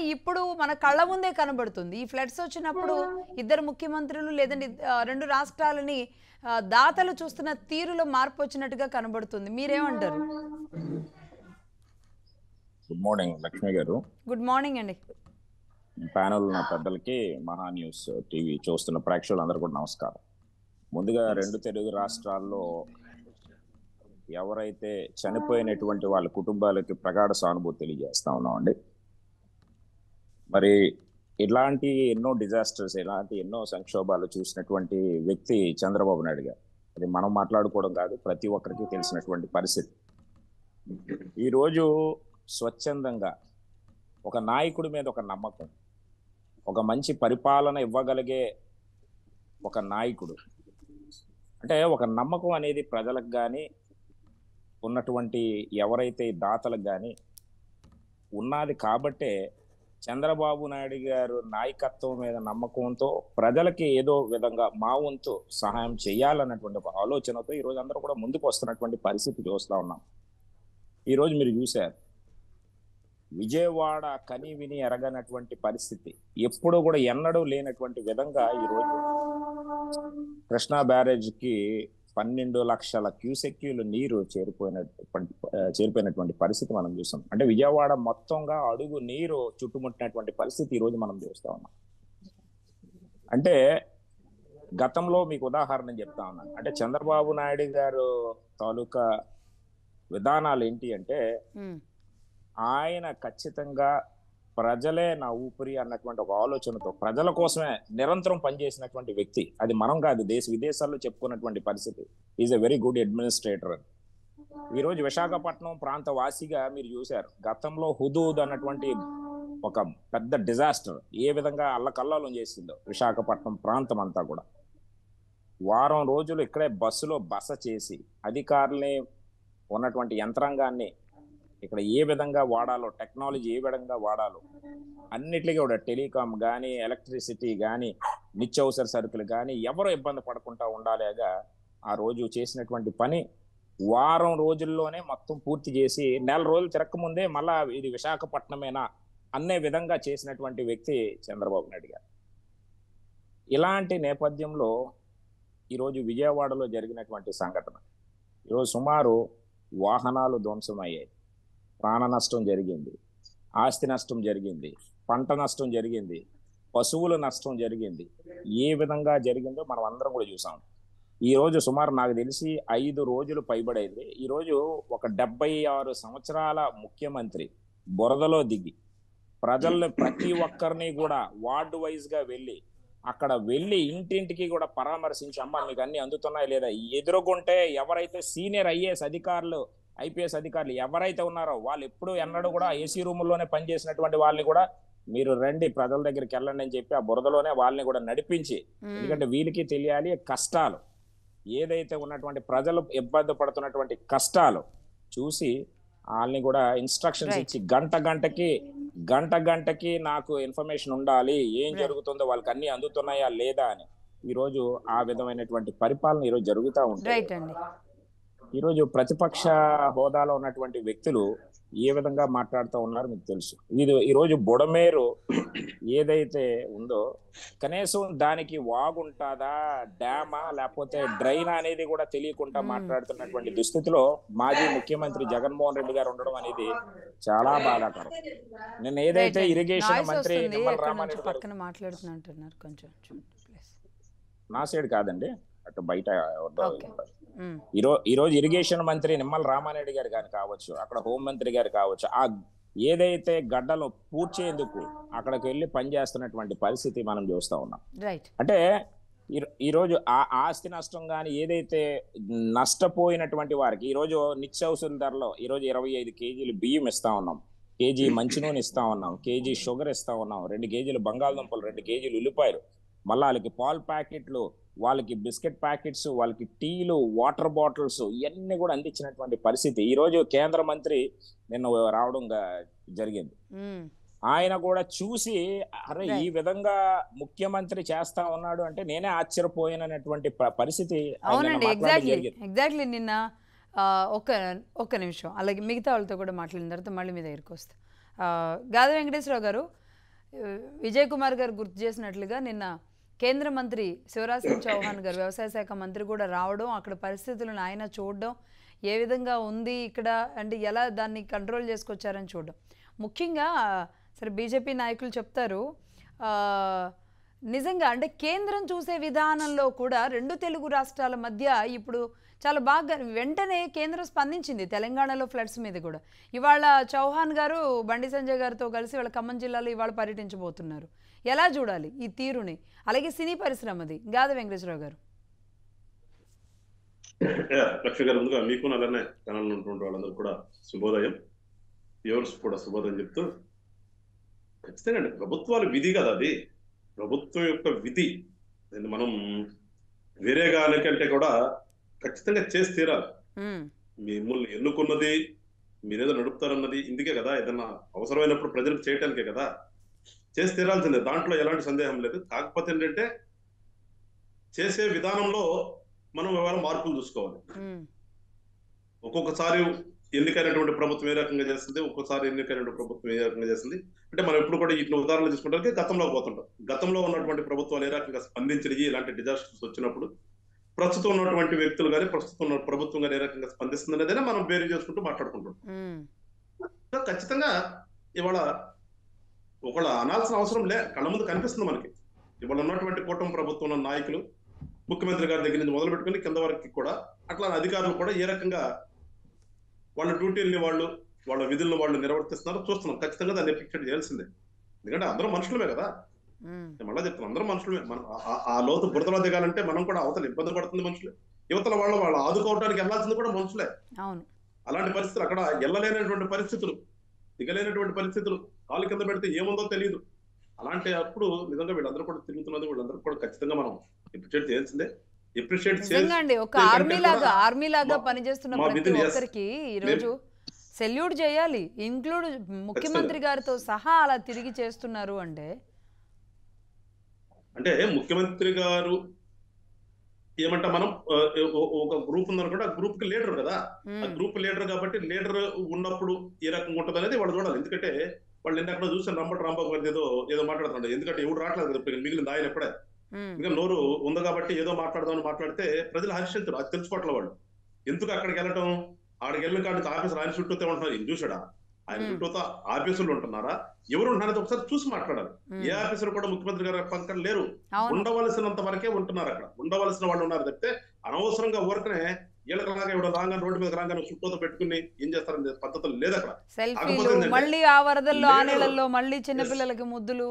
ఇప్పుడు మన కళ్ళ ముందే కనబడుతుంది. ఈ ఫ్లడ్స్ వచ్చినప్పుడు ఇద్దరు ముఖ్యమంత్రులు లేదంటే 2 రాష్ట్రాలని దాతలు చూస్తున్న తీరులో మార్పు వచ్చినట్టుగా కనబడుతుంది. మీరేమంటారు? గుడ్ మార్నింగ్ లక్ష్మి గారు. గుడ్ మార్నింగ్ అండి. ప్యానెల్ ఉన్న పెద్దలకి, మహా న్యూస్ టీవీ చూస్తున్న ప్రేక్షకులందరూ కూడా నమస్కారం. ముందుగా 2 తెలుగు రాష్ట్రాల్లో ఎవరైతే చనిపోయినటువంటి వాళ్ళ కుటుంబాలకి ప్రగాఢ సానుభూతి తెలియజేస్తా ఉన్నామండి. మరి ఇలాంటి ఎన్నో డిజాస్టర్స్, ఇలాంటి ఎన్నో సంక్షోభాలు చూసినటువంటి వ్యక్తి చంద్రబాబు నాయుడు గారు. అది మనం మాట్లాడుకోవడం కాదు, ప్రతి ఒక్కరికి తెలిసినటువంటి పరిస్థితి. ఈరోజు స్వచ్ఛందంగా ఒక నాయకుడి మీద ఒక నమ్మకం, ఒక మంచి పరిపాలన ఇవ్వగలిగే ఒక నాయకుడు, అంటే ఒక నమ్మకం అనేది ప్రజలకు కానీ ఉన్నటువంటి ఎవరైతే దాతలకు కానీ ఉన్నది. కాబట్టే చంద్రబాబు నాయుడు గారు నాయకత్వం మీద నమ్మకంతో ప్రజలకి ఏదో విధంగా మా వంతు సహాయం చేయాలన్నటువంటి ఒక ఆలోచనతో ఈరోజు అందరూ కూడా ముందుకు వస్తున్నటువంటి పరిస్థితి చూస్తూ ఉన్నాం. ఈరోజు మీరు చూశారు, విజయవాడ కని విని ఎరగనటువంటి పరిస్థితి, ఎప్పుడూ కూడా ఎన్నడూ లేనటువంటి విధంగా ఈరోజు కృష్ణా బ్యారేజ్కి 12 లక్షల క్యూసెక్యూలు నీరు చేరిపోయినటువంటి పరిస్థితి మనం చూస్తాం. అంటే విజయవాడ మొత్తంగా అడుగు నీరు చుట్టుముట్టినటువంటి పరిస్థితి ఈరోజు మనం చూస్తా ఉన్నాం. అంటే గతంలో మీకు ఉదాహరణ చెప్తా ఉన్నాను. అంటే చంద్రబాబు నాయుడు గారు తాలూకా విధానాలు ఏంటి అంటే, ఆయన ఖచ్చితంగా ప్రజలే నా ఊపిరి అన్నటువంటి ఒక ఆలోచనతో ప్రజల కోసమే నిరంతరం పనిచేసినటువంటి వ్యక్తి. అది మనం కాదు, దేశ విదేశాల్లో చెప్పుకున్నటువంటి పరిస్థితి. Is a very good administrator. ఈరోజు విశాఖపట్నం ప్రాంత వాసిగా మీరు చూశారు, గతంలో హుదూద్ అన్నటువంటి ఒక పెద్ద డిజాస్టర్ ఏ విధంగా అల్లకల్లోలం చేసిందో విశాఖపట్నం ప్రాంతం అంతా కూడా. వారం రోజులు ఇక్కడే బస్సులో బస చేసి అధికారుల్ని, ఉన్నటువంటి యంత్రాంగాన్ని ఇక్కడ ఏ విధంగా వాడాలో, టెక్నాలజీ ఏ విధంగా వాడాలో అన్నిటికీ కూడా, టెలికాం కానీ, ఎలక్ట్రిసిటీ కానీ, నిత్యావసర సరుకులు కానీ ఎవరు ఇబ్బంది పడకుండా ఉండాలిగా ఆ రోజు చేసినటువంటి పని వారం రోజుల్లోనే మొత్తం పూర్తి చేసి, నెల రోజులు తిరక్కముందే మళ్ళా ఇది విశాఖపట్నమేనా అనే విధంగా చేసినటువంటి వ్యక్తి చంద్రబాబు నాయుడు గారు. ఇలాంటి నేపథ్యంలో ఈరోజు విజయవాడలో జరిగినటువంటి సంఘటన, ఈరోజు సుమారు వాహనాలు ధ్వంసమయ్యాయి, ప్రాణ నష్టం జరిగింది, ఆస్తి నష్టం జరిగింది, పంట నష్టం జరిగింది, పశువుల నష్టం జరిగింది. ఏ విధంగా జరిగిందో మనం అందరం కూడా చూసాం. ఈరోజు సుమారు నాకు తెలిసి 5 రోజులు పైబడైంది. ఈరోజు ఒక 76 సంవత్సరాల ముఖ్యమంత్రి బురదలో దిగి ప్రజల్ని ప్రతి ఒక్కరిని కూడా వార్డు వైజ్గా అక్కడ వెళ్ళి ఇంటింటికి కూడా పరామర్శించి, అమ్మ మీకు అన్ని అందుతున్నాయి లేదా, ఎదురుగుంటే ఎవరైతే సీనియర్ ఐపీఎస్ అధికారులు ఎవరైతే ఉన్నారో వాళ్ళు ఎప్పుడు ఎన్నడూ కూడా ఏసీ రూముల్లోనే పనిచేసినటువంటి వాళ్ళని కూడా మీరు రండి ప్రజల దగ్గరికి వెళ్ళండి అని చెప్పి ఆ బురదలోనే వాళ్ళని కూడా నడిపించి, ఎందుకంటే వీళ్ళకి తెలియాలి కష్టాలు, ఏదైతే ఉన్నటువంటి ప్రజలు ఇబ్బంది పడుతున్నటువంటి కష్టాలు చూసి వాళ్ళని కూడా ఇన్స్ట్రక్షన్స్ ఇచ్చి గంట గంటకి నాకు ఇన్ఫర్మేషన్ ఉండాలి, ఏం జరుగుతుందో, వాళ్ళకి అన్ని అందుతున్నాయా లేదా అని. ఈరోజు ఆ విధమైనటువంటి పరిపాలన ఈరోజు జరుగుతూ ఉంటుంది. ఈరోజు ప్రతిపక్ష హోదాలో ఉన్నటువంటి వ్యక్తులు ఏ విధంగా మాట్లాడుతూ ఉన్నారో మీకు తెలుసు. ఈరోజు బుడమేరు ఏదైతే ఉందో కనీసం దానికి వాగుంటుందా, డ్యామా, లేకపోతే డ్రైనా అనేది కూడా తెలియకుండా మాట్లాడుతున్నటువంటి దుస్థితిలో మాజీ ముఖ్యమంత్రి జగన్మోహన్ రెడ్డి గారు ఉండడం అనేది చాలా బాధాకరం. నేను ఏదైతే ఇరిగేషన్ మంత్రి నిమ్మల రామారెడ్డి గారు, నా సైడ్ కాదండి, అటు బయట ఈరోజు ఇరిగేషన్ మంత్రి నిమ్మల రామారెడ్డి గారు కానీ కావచ్చు, అక్కడ హోంమంత్రి గారు కావచ్చు, ఆ ఏదైతే గడ్డలు పూడ్చేందుకు అక్కడికి వెళ్ళి పనిచేస్తున్నటువంటి పరిస్థితి మనం చూస్తూ ఉన్నాం. అంటే ఈరోజు ఆ ఆస్తి నష్టం కానీ, ఏదైతే నష్టపోయినటువంటి వారికి ఈరోజు నిత్యావసర ధరలో ఈరోజు 25 కేజీలు బియ్యం ఇస్తా ఉన్నాం, కేజీ మంచినూనె ఇస్తా ఉన్నాం, కేజీ షుగర్ ఇస్తా ఉన్నాం, 2 కేజీలు బంగాళదుంపలు, 2 కేజీలు ఉల్లిపాయలు, మళ్ళీ వాళ్ళకి పాల ప్యాకెట్లు, వాళ్ళకి బిస్కెట్ ప్యాకెట్స్, వాళ్ళకి టీలు, వాటర్ బాటిల్స్ ఇవన్నీ కూడా అందించినటువంటి పరిస్థితి. ఈరోజు కేంద్ర మంత్రి నిన్న రావడం జరిగింది. ఆయన కూడా చూసి, అరే ఈ విధంగా ముఖ్యమంత్రి చేస్తా ఉన్నాడు అంటే నేనే ఆశ్చర్యపోయినటువంటి పరిస్థితి. అవునండి, ఎగ్జాక్ట్లీ నిన్న ఒక్క నిమిషం అలాగే మిగతా వాళ్ళతో కూడా మాట్లాడిన తర్వాత మళ్ళీ మీ దగ్గరికి వస్తా. గాది వెంకటేశ్వరరావు గారు, విజయ్ కుమార్ గారు గుర్తు చేసినట్లుగా నిన్న కేంద్ర మంత్రి శివరాజ్ సింగ్ చౌహాన్ గారు వ్యవసాయ శాఖ మంత్రి కూడా రావడం, అక్కడ పరిస్థితులను ఆయన చూడడం, ఏ విధంగా ఉంది ఇక్కడ అంటే ఎలా దాన్ని కంట్రోల్ చేసుకొచ్చారని చూడడం. ముఖ్యంగా సరే బీజేపీ నాయకులు చెప్తారు, నిజంగా అంటే కేంద్రం చూసే విధానంలో కూడా రెండు తెలుగు రాష్ట్రాల మధ్య ఇప్పుడు చాలా బాగా వెంటనే కేంద్రం స్పందించింది తెలంగాణలో ఫ్లడ్స్ మీద కూడా. ఇవాళ చౌహాన్ గారు బండి సంజయ్ గారితో కలిసి వాళ్ళ ఖమ్మం జిల్లాలో ఇవాళ పర్యటించబోతున్నారు. ఎలా చూడాలి ఈ తీరుని? అలాగే సినీ పరిశ్రమది గాద వెంకటేశ్వరరావు గారు. లక్ష్మి గారు, ముందుగా మీకు అలానే ఛానల్ ఉన్నటువంటి వాళ్ళందరూ కూడా శుభోదయం, వ్యూవర్స్ కూడా శుభోదయం చెప్తూ, ఖచ్చితంగా అండి ప్రభుత్వాల విధి కదా అది, ప్రభుత్వం యొక్క విధి. మనం వేరే కంటే కూడా ఖచ్చితంగా చేసి తీరాలి. మిమ్మల్ని ఎన్నుకున్నది మీరేదో నడుపుతారన్నది ఇందుకే కదా, ఏదన్నా అవసరమైనప్పుడు ప్రజలకు చేయటానికే కదా, చేసి తీరాల్సిందే, దాంట్లో ఎలాంటి సందేహం లేదు. కాకపోతే ఏంటంటే చేసే విధానంలో మనం వ్యవహారం మార్పులు చూసుకోవాలి. ఒక్కొక్కసారి ఎన్నికైనటువంటి ప్రభుత్వం ఏ రకంగా చేస్తుంది, ఒక్కొక్కసారి ఎన్నికైనటువంటి ప్రభుత్వం ఏ రకంగా చేస్తుంది అంటే మనం ఎప్పుడు కూడా ఇట్లా ఉదాహరణలు తీసుకుంటే గతంలో పోతుంటాం. గతంలో ఉన్నటువంటి ప్రభుత్వాలు ఏ రకంగా స్పందించినవి, ఇలాంటి డిజాస్టర్స్ వచ్చినప్పుడు ప్రస్తుతం ఉన్నటువంటి వ్యక్తులు కానీ ప్రస్తుతం ఉన్న ప్రభుత్వం కానీ ఏ రకంగా స్పందిస్తుంది అనేదే మనం బేరీ చేసుకుంటూ మాట్లాడుకుంటాం. ఖచ్చితంగా ఇవాళ ఒకళ్ళ అనాల్సిన అవసరం లే, కళ్ళ ముందు కనిపిస్తుంది మనకి. ఇవాళ ఉన్నటువంటి కూటమి ప్రభుత్వం నాయకులు, ముఖ్యమంత్రి గారి దగ్గర నుంచి మొదలు పెట్టుకుని కింద వరకు కూడా అట్లా అధికారులు కూడా ఏ రకంగా వాళ్ళ డ్యూటీల్ని వాళ్ళ విధులను వాళ్ళు నిర్వర్తిస్తున్నారో చూస్తున్నాం. ఖచ్చితంగా దాన్ని అప్రిషియేట్ చేయాల్సిందే, ఎందుకంటే అందరూ మనుషులమే కదా. మళ్ళా చెప్తున్నాం, అందరూ మనుషులమే. మనం ఆ లోతు బురదలో దిగాలంటే మనం కూడా అవతల ఇబ్బంది పడుతుంది మనుషులే, యువతల వాళ్ళు ఆదుకోవడానికి వెళ్ళాల్సింది కూడా మనుషులే. అలాంటి పరిస్థితులు, అక్కడ వెళ్ళలేనటువంటి పరిస్థితులు, దిగలేనటువంటి పరిస్థితులు, కాలు కింద పెడితే ఏముందో తెలియదు. అలాంటి అప్పుడు నిజంగా వీళ్ళందరూ కూడా తిరుగుతున్నది, వీళ్ళందరూ కూడా ఖచ్చితంగా మనం అప్రిషియేట్ చేయాల్సిందే. ఒక ఆర్మీ లాగా పనిచేస్తున్న ప్రతి ఒక్కరికి ఈరోజు సెల్యూట్ చేయాలి, ఇంక్లూడ్ ముఖ్యమంత్రి గారితో సహా అలా తిరిగి చేస్తున్నారు అంటే ముఖ్యమంత్రి గారు ఏమంటా మనం ఒక గ్రూప్ ఉందనుకుంటే ఆ గ్రూప్ కి లీడర్ కదా, ఆ గ్రూప్ లీడర్ కాబట్టి లీడర్ ఉన్నప్పుడు ఏ రకంగా ఉంటుంది అనేది వాళ్ళు చూడాలి. ఎందుకంటే వాళ్ళు నిన్న అక్కడ చూసాను రాంబాబు గారి ఏదో మాట్లాడుతున్నాడు. ఎందుకంటే ఎవరు రావట్లేదు కదా, మిగిలింది ఆయన ఎప్పుడే, ఇంకా నోరు ఉంది కాబట్టి ఏదో మాట్లాడదామని మాట్లాడితే ప్రజలు హర్షించరు. అది తెలుసుకోవట్లే వాళ్ళు. ఎందుకు అక్కడికి వెళ్ళటం, ఆడికి వెళ్ళిన కాడికి ఆఫీసులు ఆయన చుట్టూతే ఉంటున్నారు. ఇది చూసాడా, ఆయన చుట్టూతో ఆఫీసులు ఉంటున్నారా, ఎవరు ఉంటున్నారో ఒకసారి చూసి మాట్లాడాలి. ఏ ఆఫీసర్ కూడా ముఖ్యమంత్రి గారి పక్కన లేరు, ఉండవలసినంత వరకే ఉంటున్నారు. అక్కడ ఉండవలసిన వాళ్ళు ఉన్నారు తప్పితే అనవసరంగా ఊరకనే వీళ్ళకి లాగా ఎవడో రాగానే రోడ్డు మీద రాగానే చుట్టూతో పెట్టుకుని ఏం చేస్తారనే పద్ధతులు లేదు అక్కడ. మళ్ళీ ఆ వరదల్లో ఆ నీళ్ళల్లో మళ్ళీ చిన్నపిల్లలకి ముద్దులు,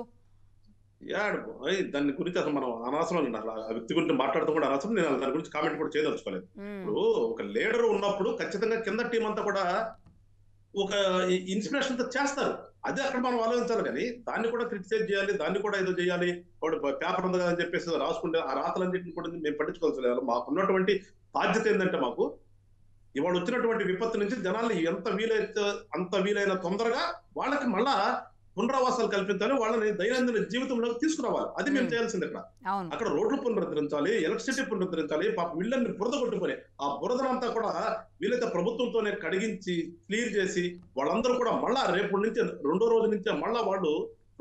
దాని గురించి అసలు మనం అనవసరం, ఆ వ్యక్తి గురించి మాట్లాడుతూ కూడా అనవసరం. నేను దాని గురించి కామెంట్ కూడా చేయదలుచుకోలేదు. ఇప్పుడు ఒక లీడర్ ఉన్నప్పుడు ఖచ్చితంగా కింద టీం అంతా కూడా ఒక ఇన్స్పిరేషన్ తో చేస్తారు. అదే అక్కడ మనం ఆలోచించాలి. కానీ దాన్ని కూడా క్రిటిసైజ్ చేయాలి, దాన్ని కూడా ఏదో చేయాలి, వాడు పేపర్ ఉంది కదా అని చెప్పేసి రాసుకుంటే ఆ రాతలన్నింటిని కూడా మేము పట్టించుకోవాల్సి లేదు. మాకు ఉన్నటువంటి బాధ్యత ఏంటంటే, మాకు ఇవాళ వచ్చినటువంటి విపత్తు నుంచి జనాల్ని ఎంత వీలైతే అంత వీలైన తొందరగా వాళ్ళకి మళ్ళా పునరావాసాలు కల్పించాలి, వాళ్ళని దైనందిన జీవితంలోకి తీసుకురావాలి. అది మేము చేయాల్సింది. అక్కడ రోడ్లు పునరుద్ధరించాలి, ఎలక్ట్రిసిటీ పునరుద్ధరించాలి. పాప ఇళ్ళని బురద కొట్టుకొని ఆ బురదనంతా కూడా వీలైతే ప్రభుత్వంతోనే కడిగించి క్లియర్ చేసి వాళ్ళందరూ కూడా మళ్ళా రేపు నుంచి రెండో రోజు నుంచే మళ్ళా వాళ్ళు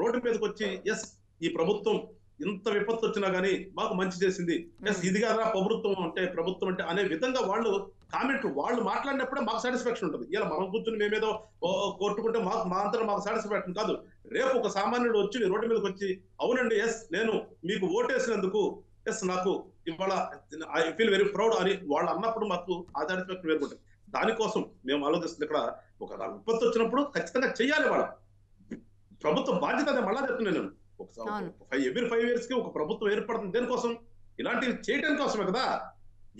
రోడ్డు మీదకి వచ్చి ఎస్ ఈ ప్రభుత్వం ఇంత విపత్తు వచ్చినా గానీ మాకు మంచి చేసింది, ఎస్ ఇది కాదా ప్రభుత్వం అంటే అనే విధంగా వాళ్ళు కామెంట్ వాళ్ళు మాట్లాడినప్పుడే మాకు సాటిస్ఫాక్షన్ ఉంటుంది. ఇలా మనం కూర్చుని మేమేదో కొట్టుకుంటే మా అంతా మాకు సాటిస్ఫాక్షన్ కాదు. రేపు ఒక సామాన్యుడు వచ్చి రోడ్డు మీదకి వచ్చి అవునండి ఎస్ నేను మీకు ఓటేసినందుకు ఎస్ నాకు ఇవాళ ఐ ఫీల్ వెరీ ప్రౌడ్ అని వాళ్ళు అన్నప్పుడు మాకు ఆ సాటిస్ఫాక్షన్ వేరుకుంటుంది. దానికోసం మేము ఆలోచిస్తుంది. ఇక్కడ ఒక విపత్తు వచ్చినప్పుడు ఖచ్చితంగా చెయ్యాలి. వాళ్ళ ప్రభుత్వ బాధ్యత అదే. మళ్ళా చెప్తున్నాను నేను, ఎవ్రీ 5 years కి ఒక ప్రభుత్వం ఏర్పడుతుంది. దేనికోసం? ఇలాంటివి చేయడం కోసమే కదా.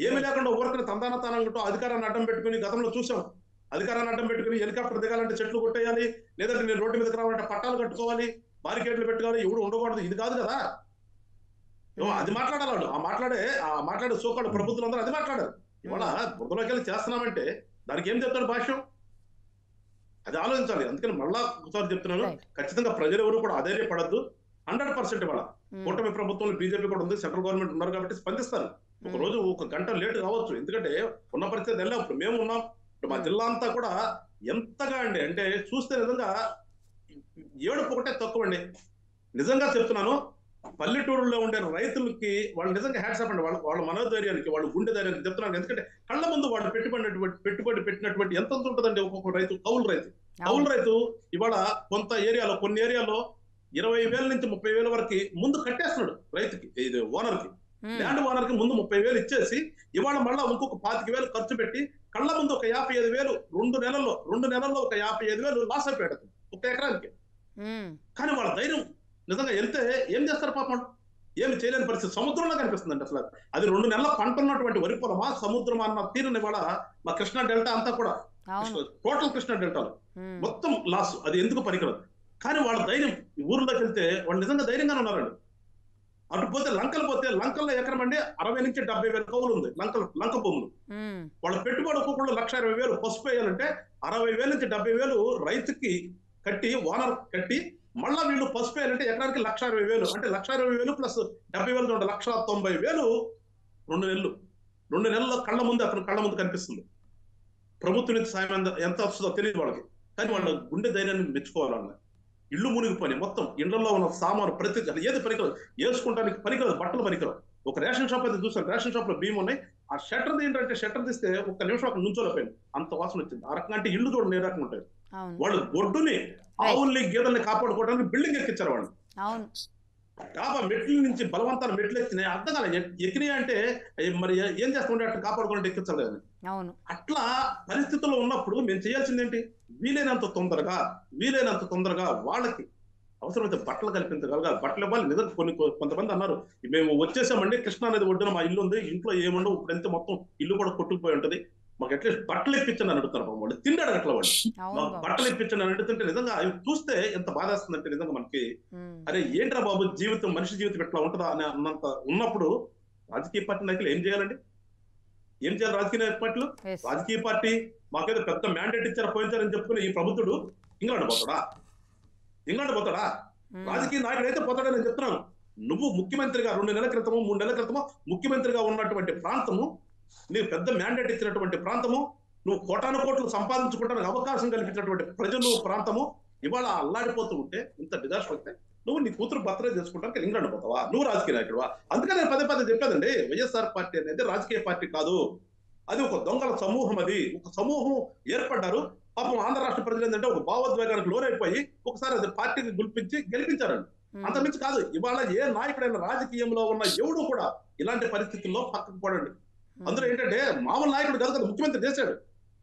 ఏమి లేకుండా ఊరికనే తందానతానంటూ అధికారాన్ని అడ్డం పెట్టుకుని గతంలో చూసాం. అధికారాన్ని అడ్డం పెట్టుకుని హెలికాప్టర్ దిగాలంటే చెట్లు కొట్టేయాలి, లేదంటే నేను రోడ్డు మీదకి రావాలంటే పట్టాలు కట్టుకోవాలి, బారికేడ్లు పెట్టుకోవాలి, ఎవడు ఉండకూడదు. ఇది కాదు కదా. అది మాట్లాడాలి వాళ్ళు. ఆ మాట్లాడే సోకాడు ప్రభుత్వం అది మాట్లాడారు. ఇవాళ బురదలోకి వెళ్ళి చేస్తున్నామంటే దానికి ఏం చెప్తాడు భాష్యం? అది ఆలోచించాలి. అందుకని మళ్ళా ఒకసారి చెప్తున్నాను, ఖచ్చితంగా ప్రజలు ఎవరు కూడా అధైర్యపడద్దు. 100% ఇవాళ కూటమి ప్రభుత్వంలో బీజేపీ కూడా ఉంది, సెంట్రల్ గవర్నమెంట్ ఉన్నారు కాబట్టి స్పందిస్తారు. ఒక రోజు 1 గంట లేట్ కావచ్చు, ఎందుకంటే ఉన్న పరిస్థితి వెళ్ళాం. ఇప్పుడు మేము ఉన్నాం. మా జిల్లా అంతా కూడా ఎంతగా అంటే చూస్తే నిజంగా ఏడుపు ఒకటే తక్కువ అండి. నిజంగా చెప్తున్నాను, పల్లెటూరులో ఉండే రైతులకి వాళ్ళు నిజంగా హ్యాట్స్ ఆఫ్ అండి. వాళ్ళ మనోధైర్యానికి, వాళ్ళ గుండె ధైర్యానికి చెప్తున్నాను. ఎందుకంటే కళ్ళ ముందు వాళ్ళు పెట్టుబడి పెట్టినటువంటి ఎంత ఉంటుందండి ఒక్కొక్క రైతు, కౌలు రైతు ఇవాళ కొన్ని ఏరియాలో 20,000 నుంచి 30,000 వరకు ముందు కట్టేస్తున్నాడు రైతుకి, ఇది ఓనర్కి, ల్యాండ్ ఓనర్కి ముందు 30,000 ఇచ్చేసి ఇవాళ మళ్ళా ఇంకొక 25,000 ఖర్చు పెట్టి కళ్ళ ముందు ఒక 55,000 రెండు నెలల్లో ఒక 55,000 లాస్ అయిపోయాడు ఒక ఎకరానికి. కానీ వాళ్ళ ధైర్యం నిజంగా వెళ్తే ఏం చేస్తారు పాపం, ఏమి చేయలేని పరిస్థితి. సముద్రంలో కనిపిస్తుందండి అసలు. అది 2 నెలల పంట ఉన్నటువంటి వరి పొలమా సముద్రమా అన్న తీరుని ఇవాళ మా కృష్ణా డెల్టా అంతా కూడా, టోటల్ కృష్ణా డెల్టాలో మొత్తం లాస్. అది ఎందుకు పనికిరదు. కానీ వాళ్ళ ధైర్యం, ఊర్లోకి వెళ్తే వాళ్ళు నిజంగా ధైర్యంగానే ఉన్నారండి. అటు పోతే లంకల్లో ఎకరం అండి 60,000 నుంచి 70,000 కౌలు ఉంది లంక భూములు. వాళ్ళ పెట్టుబడి ఒక్కొక్కళ్ళు 1,20,000 పసుపు వేయాలంటే 60,000 నుంచి 70,000 రైతుకి కట్టి, ఓనర్ కట్టి, మళ్ళా వీళ్ళు పసుపు వేయాలంటే ఎకరానికి 1,60,000. అంటే 1,60,000 ప్లస్ 70,000 చూడండి, 1,90,000. 2 నెలల్లో కళ్ళ ముందు కనిపిస్తుంది. ప్రభుత్వం నుంచి సాయం ఎంత వస్తుందో తెలియదు వాళ్ళకి. కానీ వాళ్ళ గుండె ధైర్యాన్ని మెచ్చుకోవాలన్న. ఇల్లు మునిగిపోయి మొత్తం ఇళ్లలో ఉన్న సామాను ప్రతి ఏది పనికిరాదు, వేసుకుంటానికి పనికిరాదు, బట్టలు పనికిరాదు. ఒక రేషన్ షాప్ అయితే చూసాను, రేషన్ షాప్ లో బియ్యం ఉన్నాయి, ఆ షట్టర్ ఏంటంటే షట్టర్ తీస్తే ఒక్క నిమిషం అక్కడ నుంచోలేకపోయింది, అంత వాసన వచ్చింది. ఆ రకంగా అంటే ఇల్లు చూడండి ఏ రకంగా ఉంటాయి. వాళ్ళు గొడ్డుని, ఆవుల్ని, గేదెల్ని కాపాడుకోవడానికి బిల్డింగ్ ఎక్కించారు వాళ్ళు. మెట్ల నుంచి బలవంతాన్ని మెట్లు ఎక్కినాయి, అర్థం కాలే ఎక్కినాయి అంటే మరి ఏం చేస్తుండే అట్లా కాపాడుకోవడం ఎక్కించాలి కదా. అట్లా పరిస్థితుల్లో ఉన్నప్పుడు మేము చేయాల్సింది ఏంటి, వీలైనంత తొందరగా వాళ్ళకి అవసరమైతే బట్టలు కల్పించగలగాలి, బట్టలు ఇవ్వాలి. నిజంగా కొంతమంది అన్నారు, మేము వచ్చేసామండి కృష్ణా నది ఒడ్డున మా ఇల్లు ఉంది, ఇంట్లో ఏముండవు, ఇప్పుడు ఎంత మొత్తం ఇల్లు కూడా కొట్టుకుపోయి ఉంటది, మాకు అట్లీస్ట్ బట్టలు ఇప్పించండి అని అడుగుతారు వాళ్ళు. తిండాడు అట్లా వాళ్ళు, మాకు బట్టలు ఇప్పించండి అని అడుగుతుంటే నిజంగా అవి చూస్తే ఎంత బాధేస్తుందంటే నిజంగా మనకి, అరే ఏంట్రా బాబు జీవితం, మనిషి జీవితం ఎట్లా ఉంటుందా అని అన్నంత ఉన్నప్పుడు రాజకీయ పార్టీ నాయకులు ఏం చేయాలండి, ఏం చేయాలి రాజకీయ పార్టీలు? రాజకీయ పార్టీ మాకేదో పెద్ద మ్యాండేట్ ఇచ్చారు, పోయించారని చెప్పుకుని ఈ ప్రభుత్వుడు ఇంగ్లాండ్ పోతాడా? రాజకీయ నాయకుడు అయితే పోతాడని నేను చెప్తున్నాను. నువ్వు ముఖ్యమంత్రిగా 2 నెలల క్రితమో 3 నెలల క్రితమో ముఖ్యమంత్రిగా ఉన్నటువంటి ప్రాంతము, నీకు పెద్ద మ్యాండేట్ ఇచ్చినటువంటి ప్రాంతము, నువ్వు కోట్లు సంపాదించుకోవడానికి అవకాశం కల్పించినటువంటి ప్రజలు ప్రాంతము ఇవాళ అల్లాడిపోతూ ఉంటే, ఇంత డిజాస్టర్ వస్తే నువ్వు నీ కూతురు బర్త్డే చేసుకోవడానికి ఇంగ్లాండ్ పోతావా? నువ్వు రాజకీయ నాయకుడువా? అందుకని నేను పదే చెప్పేదండి, వైఎస్ఆర్ పార్టీ అనేది రాజకీయ పార్టీ కాదు, అది ఒక దొంగల సమూహం. అది ఒక సమూహం ఏర్పడ్డారు. పాపం ఆంధ్ర రాష్ట్ర ప్రజలు ఏంటంటే ఒక భావోద్వేగానికి లోనైపోయి ఒకసారి అది పార్టీని గెలిపించారండి. అంతమించి కాదు. ఇవాళ ఏ నాయకుడైనా రాజకీయంలో ఉన్న ఎవడు కూడా ఇలాంటి పరిస్థితుల్లో పక్కకు పోడండి. అందులో ఏంటంటే మామూలు నాయకుడు కాదు కదా, ముఖ్యమంత్రి చేశాడు,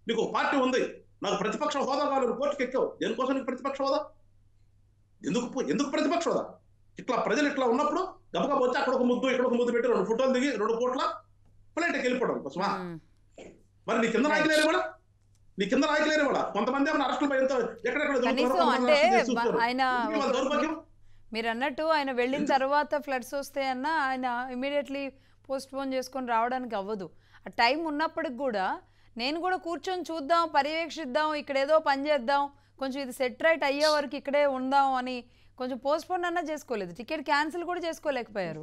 నీకు ఒక పార్టీ ఉంది, నాకు ప్రతిపక్ష హోదా కావాలని కోర్టుకు ఎక్కావు, దేనికోసం నీకు ప్రతిపక్ష హోదా? ఎందుకు ప్రతిపక్ష హోదా? ఇట్లా ప్రజలు ఇట్లా ఉన్నప్పుడు గబగబా వచ్చి అక్కడ ఒక ముద్దు ఇక్కడ ఒక ముద్దు పెట్టి 2 ఫోటోలు దిగి 2 కోట్ల ఫ్లైట్కి వెళ్ళిపోవడం కోసమా? మరి నీ కింద నాయకులేరు కూడా కొంతమంది ఏమైనా అరెస్టులు ఎక్కడెక్కడ. మీరు అన్నట్టు ఆయన వెళ్ళిన తర్వాత ఫ్లడ్స్ వస్తాయన్నా ఆయన ఇమీడియట్లీ పోస్ట్ పోన్ చేసుకొని రావడానికి అవ్వదు. ఆ టైం ఉన్నప్పటికి కూడా నేను కూడా కూర్చొని చూద్దాం, పర్యవేక్షిద్దాం, ఇక్కడ ఏదో పని చేద్దాం, కొంచెం ఇది సెట్ రైట్ అయ్యే వరకు ఇక్కడే ఉందాం అని కొంచెం పోస్ట్ పోన్ అన్నా చేసుకోలేదు, టికెట్ క్యాన్సిల్ కూడా చేసుకోలేకపోయారు.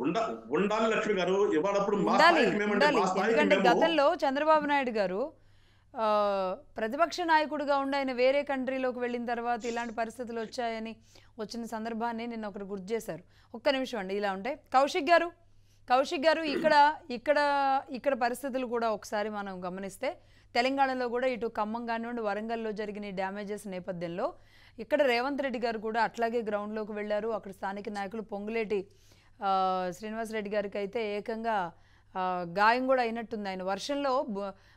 ఎందుకంటే గతంలో చంద్రబాబు నాయుడు గారు ప్రతిపక్ష నాయకుడిగా ఉండి ఆయన వేరే కంట్రీలోకి వెళ్ళిన తర్వాత ఇలాంటి పరిస్థితులు వచ్చాయని వచ్చిన సందర్భాన్ని నిన్న ఒకరు గుర్తు చేశారు. ఒక్క నిమిషం అండి, ఇలా ఉంటాయి. కౌశిక్ గారు ఇక్కడ పరిస్థితులు కూడా ఒకసారి మనం గమనిస్తే తెలంగాణలో కూడా ఇటు ఖమ్మం కానివ్వండి, వరంగల్లో జరిగిన డ్యామేజెస్ నేపథ్యంలో ఇక్కడ రేవంత్ రెడ్డి గారు కూడా అట్లాగే గ్రౌండ్లోకి వెళ్ళారు. అక్కడ స్థానిక నాయకులు పొంగులేటి శ్రీనివాసరెడ్డి గారికి అయితే ఏకంగా గాయం కూడా అయినట్టుంది. ఆయన వర్షంలో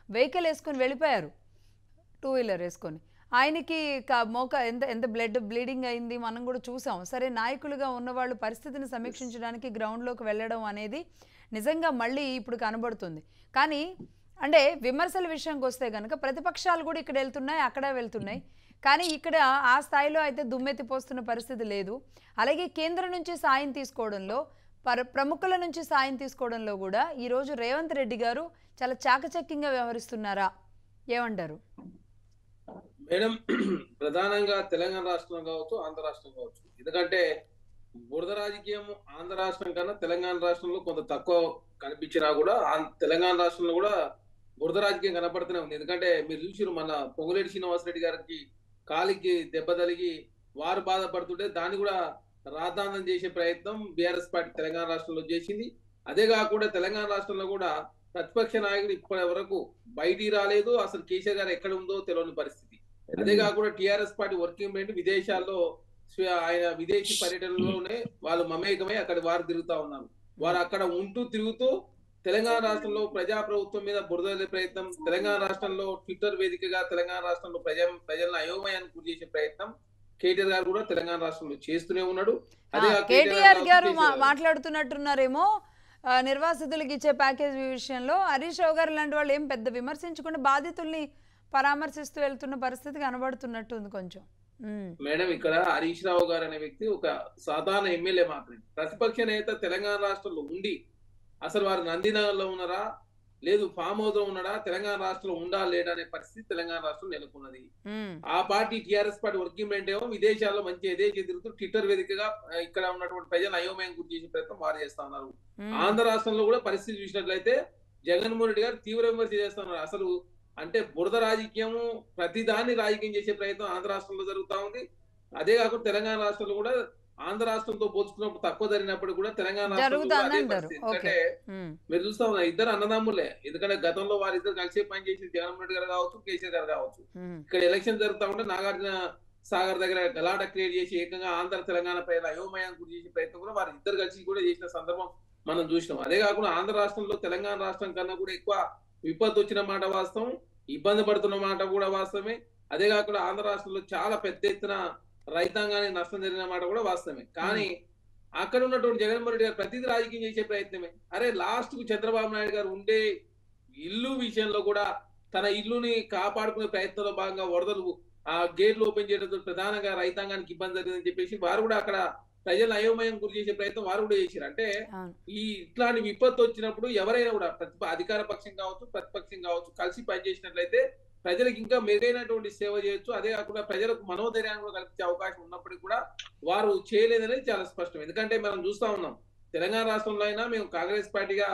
వెహికల్ వేసుకొని వెళ్ళిపోయారు, 2 వీలర్ వేసుకొని. ఆయనకి ఎంత బ్లీడింగ్ అయింది మనం కూడా చూసాం. సరే, నాయకులుగా ఉన్నవాళ్ళు పరిస్థితిని సమీక్షించడానికి గ్రౌండ్లోకి వెళ్ళడం అనేది నిజంగా మళ్ళీ ఇప్పుడు కనబడుతుంది. కానీ అంటే విమర్శల విషయంకి వస్తే కనుక ప్రతిపక్షాలు కూడా ఇక్కడ వెళ్తున్నాయి, అక్కడ వెళ్తున్నాయి, కానీ ఇక్కడ ఆ స్థాయిలో అయితే దుమ్మెత్తిపోస్తున్న పరిస్థితి లేదు. అలాగే కేంద్రం నుంచి సాయం తీసుకోవడంలో, ప్రముఖుల నుంచి సాయం తీసుకోవడంలో కూడా ఈరోజు రేవంత్ రెడ్డి గారు చాలా చాకచక్యంగా వ్యవహరిస్తున్నారా, ఏమంటారు మేడం? ప్రధానంగా తెలంగాణ రాష్ట్రం కావచ్చు, ఆంధ్ర రాష్ట్రం కావచ్చు, ఎందుకంటే బురద రాజకీయం ఆంధ్ర రాష్ట్రం కన్నా తెలంగాణ రాష్ట్రంలో కొంత తక్కువ కనిపించినా కూడా తెలంగాణ రాష్ట్రంలో కూడా బురద రాజకీయం కనపడుతూనే ఉంది. ఎందుకంటే మీరు చూసిరు, మన పొంగులేటి శ్రీనివాసరెడ్డి గారికి కాలికి దెబ్బ తగిలి వారు బాధపడుతుంటే దాన్ని కూడా రాద్ధాంతం చేసే ప్రయత్నం బీఆర్ఎస్ పార్టీ తెలంగాణ రాష్ట్రంలో చేసింది. అదే కాకుండా తెలంగాణ రాష్ట్రంలో కూడా ప్రతిపక్ష నాయకుడు ఇప్పటి వరకు బయటికి రాలేదు. అసలు కేసీఆర్ గారు ఎక్కడ ఉందో తెలియని పరిస్థితి. అదే కాకుండా టిఆర్ఎస్ పార్టీ వర్కింగ్ ప్రెసిడెంట్ విదేశాల్లో ఆయన విదేశీ పర్యటనలోనే వాళ్ళు మమేకమై అక్కడ వారు తిరుగుతా ఉన్నారు. వారు అక్కడ ఉంటూ తిరుగుతూ తెలంగాణ రాష్ట్రంలో ప్రజా ప్రభుత్వం మీద బురద ప్రయత్నం, తెలంగాణ రాష్ట్రంలో ట్విట్టర్ వేదికగా తెలంగాణ రాష్ట్రంలో ప్రజలను అయోమయానికి గురి చేసే ప్రయత్నం కేటీఆర్ గారు కూడా తెలంగాణ రాష్ట్రంలో చేస్తూనే ఉన్నాడు. అదే కేటీఆర్ గారు మాట్లాడుతున్నట్టున్నారేమో నిర్వాసితులకు ఇచ్చే ప్యాకేజ్ విషయంలో. హరీష్ రావు గారు లాంటి వాళ్ళు ఏం పెద్ద విమర్శించకుండా బాధితుల్ని పరామర్శిస్తూ వెళ్తున్న పరిస్థితి కనబడుతున్నట్టుంది కొంచెం. మేడం, ఇక్కడ హరీష్ రావు గారు అనే వ్యక్తి ఒక సాధారణ ఎమ్మెల్యే మాత్రమే. ప్రతిపక్ష నేత తెలంగాణ రాష్ట్రంలో ఉండి అసలు వారు నందినగర్లో ఉన్నారా, లేదు ఫామ్ హౌస్ లో ఉన్నాడా, తెలంగాణ రాష్ట్రంలో ఉండా లేడా అనే పరిస్థితి తెలంగాణ రాష్ట్రం నెలకొన్నది. ఆ party TRS party working president ఏమో విదేశాల్లో మంచి ఎదేసి తిరుగుతూ ట్విట్టర్ వేదికగా ఇక్కడ ఉన్నటువంటి ప్రజలు అయోమయం గురి చేసే ప్రయత్నం వారు చేస్తా ఉన్నారు. ఆంధ్ర రాష్ట్రంలో కూడా పరిస్థితి చూసినట్లయితే జగన్మోహన్ రెడ్డి గారు తీవ్ర విమర్శ చేస్తా ఉన్నారు. అసలు అంటే బురద రాజకీయము, ప్రతిదాన్ని రాజకీయం చేసే ప్రయత్నం ఆంధ్ర రాష్ట్రంలో జరుగుతా ఉంది. అదే కాకుండా తెలంగాణ రాష్ట్రంలో కూడా ఆంధ్ర రాష్ట్రంతో పోల్చుకున్నప్పుడు తక్కువ జరిగినప్పుడు కూడా తెలంగాణ రాష్ట్రంలో అదే పరిస్థితి. ఎందుకంటే మీరు చూస్తా ఉన్నారు, ఇద్దరు అన్నదమ్ములే. ఎందుకంటే గతంలో వారిద్దరు కలిసి పనిచేసి జగన్మోహన్ రెడ్డి గారు కావచ్చు, కేసీఆర్ గారు కావచ్చు. ఇక్కడ ఎలక్షన్ జరుగుతా ఉంటే నాగార్జున సాగర్ దగ్గర గలాట క్రియేట్ చేసి ఏకంగా ఆంధ్ర తెలంగాణ ప్రజల అయోమయానికి గురి చేసే ప్రయత్నం కూడా వారు ఇద్దరు కలిసి కూడా చేసిన సందర్భం మనం చూసినాం. అదే కాకుండా ఆంధ్ర రాష్ట్రంలో తెలంగాణ రాష్ట్రం కన్నా కూడా ఎక్కువ విపత్తు వచ్చిన మాట వాస్తవం, ఇబ్బంది పడుతున్న మాట కూడా వాస్తవమే. అదే కాకుండా ఆంధ్ర రాష్ట్రంలో చాలా పెద్ద ఎత్తున రైతాంగానికి నష్టం జరిగిన మాట కూడా వాస్తవమే. కానీ అక్కడ ఉన్నటువంటి జగన్మోహన్ రెడ్డి గారు ప్రతిదీ రాజకీయం చేసే ప్రయత్నమే. అరే లాస్ట్ కు చంద్రబాబు నాయుడు గారు ఉండే ఇల్లు విషయంలో కూడా తన ఇల్లుని కాపాడుకునే ప్రయత్నంలో భాగంగా వరదలు ఆ గేట్లు ఓపెన్ చేయడంతో ప్రధానంగా రైతాంగానికి ఇబ్బంది జరిగిందని చెప్పేసి వారు కూడా అక్కడ ప్రజలను అయోమయం గురి చేసే ప్రయత్నం వారు కూడా చేశారు. అంటే ఈ ఇట్లాంటి విపత్తు వచ్చినప్పుడు ఎవరైనా కూడా అధికార పక్షం కావచ్చు, ప్రతిపక్షం కావచ్చు, కలిసి పనిచేసినట్లయితే ప్రజలకు ఇంకా మెరుగైనటువంటి సేవ చేయొచ్చు. అదే కాకుండా ప్రజలకు మనోధైర్యాన్ని కూడా కల్పించే అవకాశం ఉన్నప్పటికీ కూడా వారు చేయలేదనేది చాలా స్పష్టం. ఎందుకంటే మనం చూస్తా ఉన్నాం, తెలంగాణ రాష్ట్రంలో అయినా మేము కాంగ్రెస్ పార్టీగా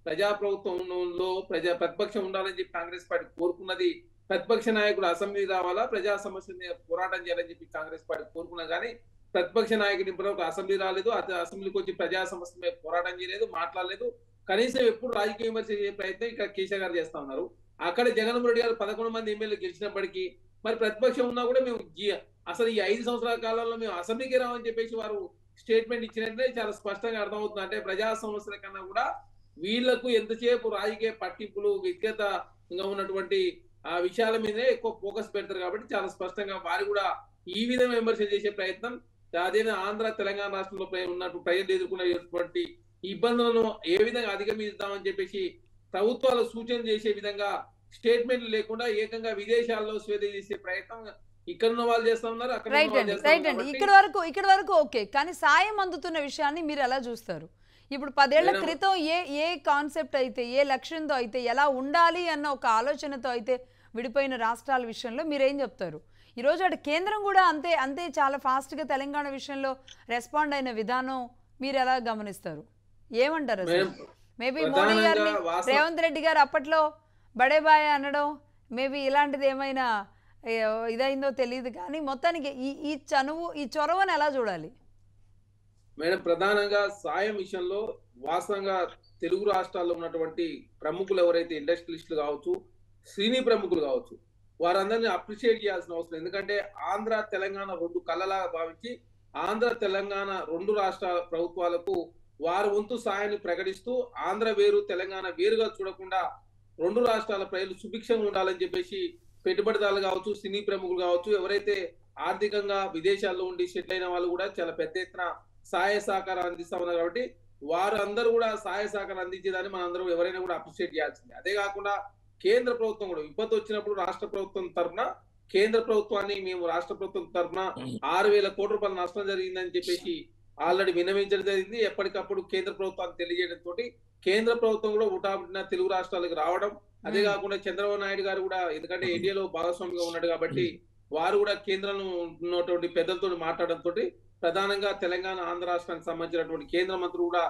ప్రజాప్రభుత్వంలో ప్రతిపక్షం ఉండాలని చెప్పి కాంగ్రెస్ పార్టీ కోరుకున్నది. ప్రతిపక్ష నాయకుడు అసెంబ్లీ రావాలా, ప్రజా సమస్యల మీద పోరాటం చేయాలని చెప్పి కాంగ్రెస్ పార్టీ కోరుకున్నా కానీ ప్రతిపక్ష నాయకుడు ఇప్పటివరకు అసెంబ్లీ రాలేదు, అసెంబ్లీకి వచ్చి ప్రజా సమస్యల మీద పోరాటం చేయలేదు, మాట్లాడలేదు. కనీసం ఎప్పుడు రాజకీయ విమర్శ చేసే ప్రయత్నం ఇక్కడ కేసీఆర్ గారు చేస్తా ఉన్నారు. అక్కడ జగన్మోహన్ రెడ్డి గారు 11 మంది ఎమ్మెల్యేలు గెలిచినప్పటికీ మరి ప్రతిపక్షం ఉన్నా కూడా మేము అసలు ఈ 5 సంవత్సరాల కాలంలో మేము అసెంబ్లీకి రావని చెప్పేసి వారు స్టేట్మెంట్ ఇచ్చినట్లే చాలా స్పష్టంగా అర్థమవుతుంది. అంటే ప్రజా సమస్యల కన్నా కూడా వీళ్లకు ఎంతసేపు రాజకీయ పట్టింపులు, వ్యక్తిగతంగా ఉన్నటువంటి ఆ విషయాల మీదే ఎక్కువ ఫోకస్ పెడతారు. కాబట్టి చాలా స్పష్టంగా వారు కూడా ఈ విధంగా విమర్శ చేసే ప్రయత్నం, అదే ఆంధ్ర తెలంగాణ రాష్ట్రంలో ఉన్నట్టు ప్రజలు ఎదుర్కొనేటువంటి ఇబ్బందులను ఏ విధంగా అధిగమిస్తామని చెప్పేసి ప్రభుత్వాలు సూచన చేసే విధంగా స్టేట్మెంట్లు లేకుండా ఏకంగా విదేశాల్లో స్వేద చేసే ప్రయత్నం ఇక్కడ ఉన్న వాళ్ళు చేస్తా ఉన్నారు. ఇక్కడ వరకు ఓకే, కానీ సాయం అందుతున్న విషయాన్ని మీరు ఎలా చూస్తారు? ఇప్పుడు 10 ఏళ్ల క్రితం ఏ కాన్సెప్ట్ అయితే, ఏ లక్ష్యంతో అయితే, ఎలా ఉండాలి అన్న ఒక ఆలోచనతో అయితే విడిపోయిన రాష్ట్రాల విషయంలో మీరేం చెప్తారు? ఈరోజు అటు కేంద్రం కూడా అంతే చాలా ఫాస్ట్గా తెలంగాణ విషయంలో రెస్పాండ్ అయిన విధానం మీరు ఎలా గమనిస్తారు? ఏమంటారు? మేబీ మోడీ గారిని రేవంత్ రెడ్డి గారు అప్పట్లో బడేబాయ్ అనడం మేబీ ఇలాంటిది ఏమైనా ఇదైందో తెలియదు, కానీ మొత్తానికి ఈ చొరవను ఎలా చూడాలి మేడం? ప్రధానంగా సాయం విషయంలో వాస్తవంగా తెలుగు రాష్ట్రాల్లో ఉన్నటువంటి ప్రముఖులు ఎవరైతే ఇండస్ట్రియలిస్టులు కావచ్చు, సినీ ప్రముఖులు కావచ్చు, వారందరినీ అప్రిషియేట్ చేయాల్సిన అవసరం. ఎందుకంటే ఆంధ్ర తెలంగాణ 2 కళ్ళలా భావించి ఆంధ్ర తెలంగాణ 2 రాష్ట్రాల ప్రభుత్వాలకు వారి వంతు సాయాన్ని ప్రకటిస్తూ ఆంధ్ర వేరు తెలంగాణ వేరుగా చూడకుండా 2 రాష్ట్రాల ప్రజలు సుభిక్షంగా ఉండాలని చెప్పేసి పెట్టుబడిదారులు కావచ్చు, సినీ ప్రముఖులు కావచ్చు, ఎవరైతే ఆర్థికంగా విదేశాల్లో ఉండి సెటిల్ అయిన వాళ్ళు కూడా చాలా పెద్ద ఎత్తున సహాయ సహకారం అందిస్తా ఉన్నారు. కాబట్టి వారు అందరూ కూడా సహాయ సహకారం అందించేదాన్ని మన అందరూ ఎవరైనా కూడా అప్రిషియేట్ చేయాల్సిందే. అదే కాకుండా కేంద్ర ప్రభుత్వం కూడా విపత్తు వచ్చినప్పుడు రాష్ట్ర ప్రభుత్వం తరఫున కేంద్ర ప్రభుత్వాన్ని మేము రాష్ట్ర ప్రభుత్వం తరఫున 6,000 కోట్ల రూపాయల నష్టం జరిగిందని చెప్పేసి ఆల్రెడీ విన్నవించడం జరిగింది. ఎప్పటికప్పుడు కేంద్ర ప్రభుత్వాన్ని తెలియజేయడంతో కేంద్ర ప్రభుత్వం కూడా ఉటాబుటిన తెలుగు రాష్ట్రాలకు రావడం, అదే కాకుండా చంద్రబాబు నాయుడు గారు కూడా ఎందుకంటే ఎన్డీఏలో భాగస్వామిగా ఉన్నాడు కాబట్టి వారు కూడా కేంద్రంలో ఉన్నటువంటి పెద్దలతో మాట్లాడడంతో ప్రధానంగా తెలంగాణ ఆంధ్ర రాష్ట్రానికి సంబంధించినటువంటి కేంద్ర మంత్రులు కూడా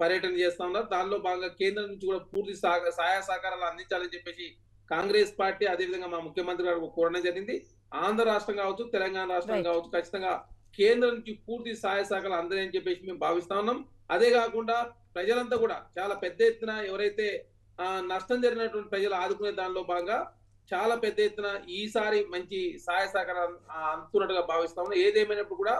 పర్యటన చేస్తా ఉన్నారు. దానిలో భాగంగా కేంద్రం నుంచి కూడా పూర్తి సహాయ సహకారాలు అందించాలని చెప్పేసి కాంగ్రెస్ పార్టీ అదేవిధంగా మా ముఖ్యమంత్రి గారు కోరడం జరిగింది. ఆంధ్ర రాష్ట్రం కావచ్చు, తెలంగాణ రాష్ట్రం కావచ్చు, ఖచ్చితంగా కేంద్రం నుంచి పూర్తి సహాయ సహకారాలు అందాయని చెప్పేసి మేము భావిస్తా ఉన్నాం. అదే కాకుండా ప్రజలంతా కూడా చాలా పెద్ద ఎత్తున ఎవరైతే నష్టం జరిగినటువంటి ప్రజలు ఆదుకునే దానిలో భాగంగా చాలా పెద్ద ఎత్తున ఈసారి మంచి సహాయ సహకారం అందుతున్నట్టుగా భావిస్తా ఉన్నాం. ఏదేమైనప్పుడు కూడా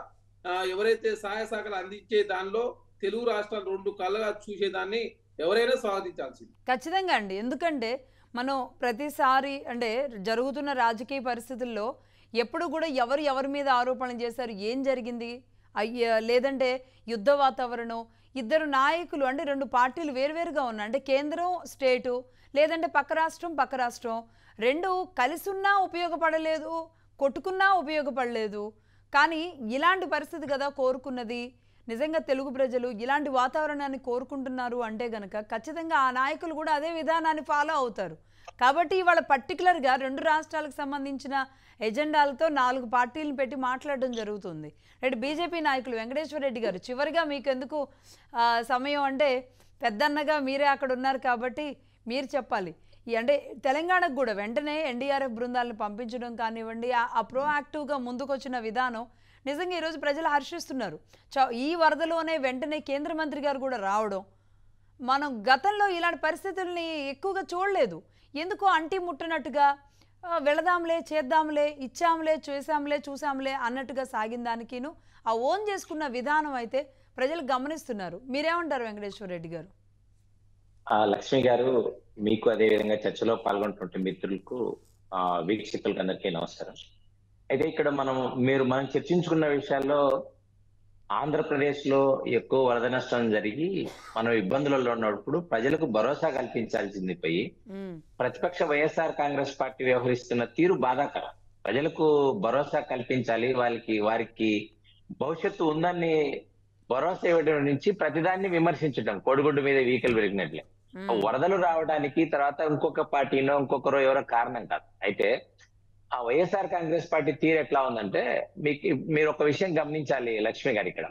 ఎవరైతే సహాయ సహకారాలు అందించే దానిలో తెలుగు రాష్ట్రాలు 2 కళ్ళగా చూసేదాన్ని ఎవరైనా స్వాగతించాల్సింది. ఖచ్చితంగా అండి. ఎందుకంటే మనం ప్రతిసారి అంటే జరుగుతున్న రాజకీయ పరిస్థితుల్లో ఎప్పుడు కూడా ఎవరి మీద ఆరోపణలు చేశారు, ఏం జరిగింది, లేదంటే యుద్ధ వాతావరణం, ఇద్దరు నాయకులు అంటే 2 పార్టీలు వేరువేరుగా ఉన్నాయి, అంటే కేంద్రం స్టేటు లేదంటే పక్క రాష్ట్రం 2 కలిసి ఉన్నా ఉపయోగపడలేదు, కొట్టుకున్నా ఉపయోగపడలేదు. కానీ ఇలాంటి పరిస్థితి కదా కోరుకున్నది. నిజంగా తెలుగు ప్రజలు ఇలాంటి వాతావరణాన్ని కోరుకుంటున్నారు అంటే గనక ఖచ్చితంగా ఆ నాయకులు కూడా అదే విధానాన్ని ఫాలో అవుతారు. కాబట్టి ఇవాళ పర్టికులర్గా 2 రాష్ట్రాలకు సంబంధించిన ఎజెండాలతో 4 పార్టీలను పెట్టి మాట్లాడడం జరుగుతుంది. రేటు బీజేపీ నాయకులు వెంకటేశ్వర రెడ్డి గారు, చివరిగా మీకు ఎందుకు సమయం అంటే పెద్దన్నగా మీరే అక్కడ ఉన్నారు కాబట్టి మీరు చెప్పాలి. అంటే తెలంగాణకు కూడా వెంటనే ఎన్డీఆర్ఎఫ్ బృందాలను పంపించడం కానివ్వండి, ఆ ప్రోయాక్టివ్గా ముందుకొచ్చిన విధానం నిజంగా ఈరోజు ప్రజలు హర్షిస్తున్నారు. ఈ వరదలోనే వెంటనే కేంద్ర మంత్రి గారు కూడా రావడం, మనం గతంలో ఇలాంటి పరిస్థితుల్ని ఎక్కువగా చూడలేదు. ఎందుకో అంటి ముట్టనట్టుగా వెళదాంలే, చేద్దాంలే, ఇచ్చాంలే, చూసాంలే అన్నట్టుగా సాగిన దానికిను ఆ ఓన్ చేసుకున్న విధానం అయితే ప్రజలు గమనిస్తున్నారు. మీరేమంటారు వెంకటేశ్వర రెడ్డి గారు? లక్ష్మి గారు, మీకు అదే విధంగా చర్చలో పాల్గొంటున్న మిత్రులకు వీక్షకులకు అందరికీ నమస్కారం. అయితే ఇక్కడ మనం చర్చించుకున్న విషయాల్లో ఆంధ్రప్రదేశ్ లో ఎక్కువ వరద నష్టం జరిగి మనం ఇబ్బందులలో ఉన్నప్పుడు ప్రజలకు భరోసా కల్పించాల్సింది పోయి ప్రతిపక్ష వైఎస్ఆర్ కాంగ్రెస్ పార్టీ వ్యవహరిస్తున్న తీరు బాధాకరం. ప్రజలకు భరోసా కల్పించాలి, వారికి భవిష్యత్తు ఉందని భరోసా ఇవ్వడం నుంచి ప్రతిదాన్ని విమర్శించడం కోడిగుడ్డు మీద వీకలు పెరిగినట్లే. వరదలు రావడానికి తర్వాత ఇంకొక పార్టీనో ఇంకొకరో ఎవరో కారణం కాదు. అయితే ఆ వైఎస్ఆర్ కాంగ్రెస్ పార్టీ తీరు ఎట్లా ఉందంటే, మీరు ఒక విషయం గమనించాలి లక్ష్మి గారు. ఇక్కడ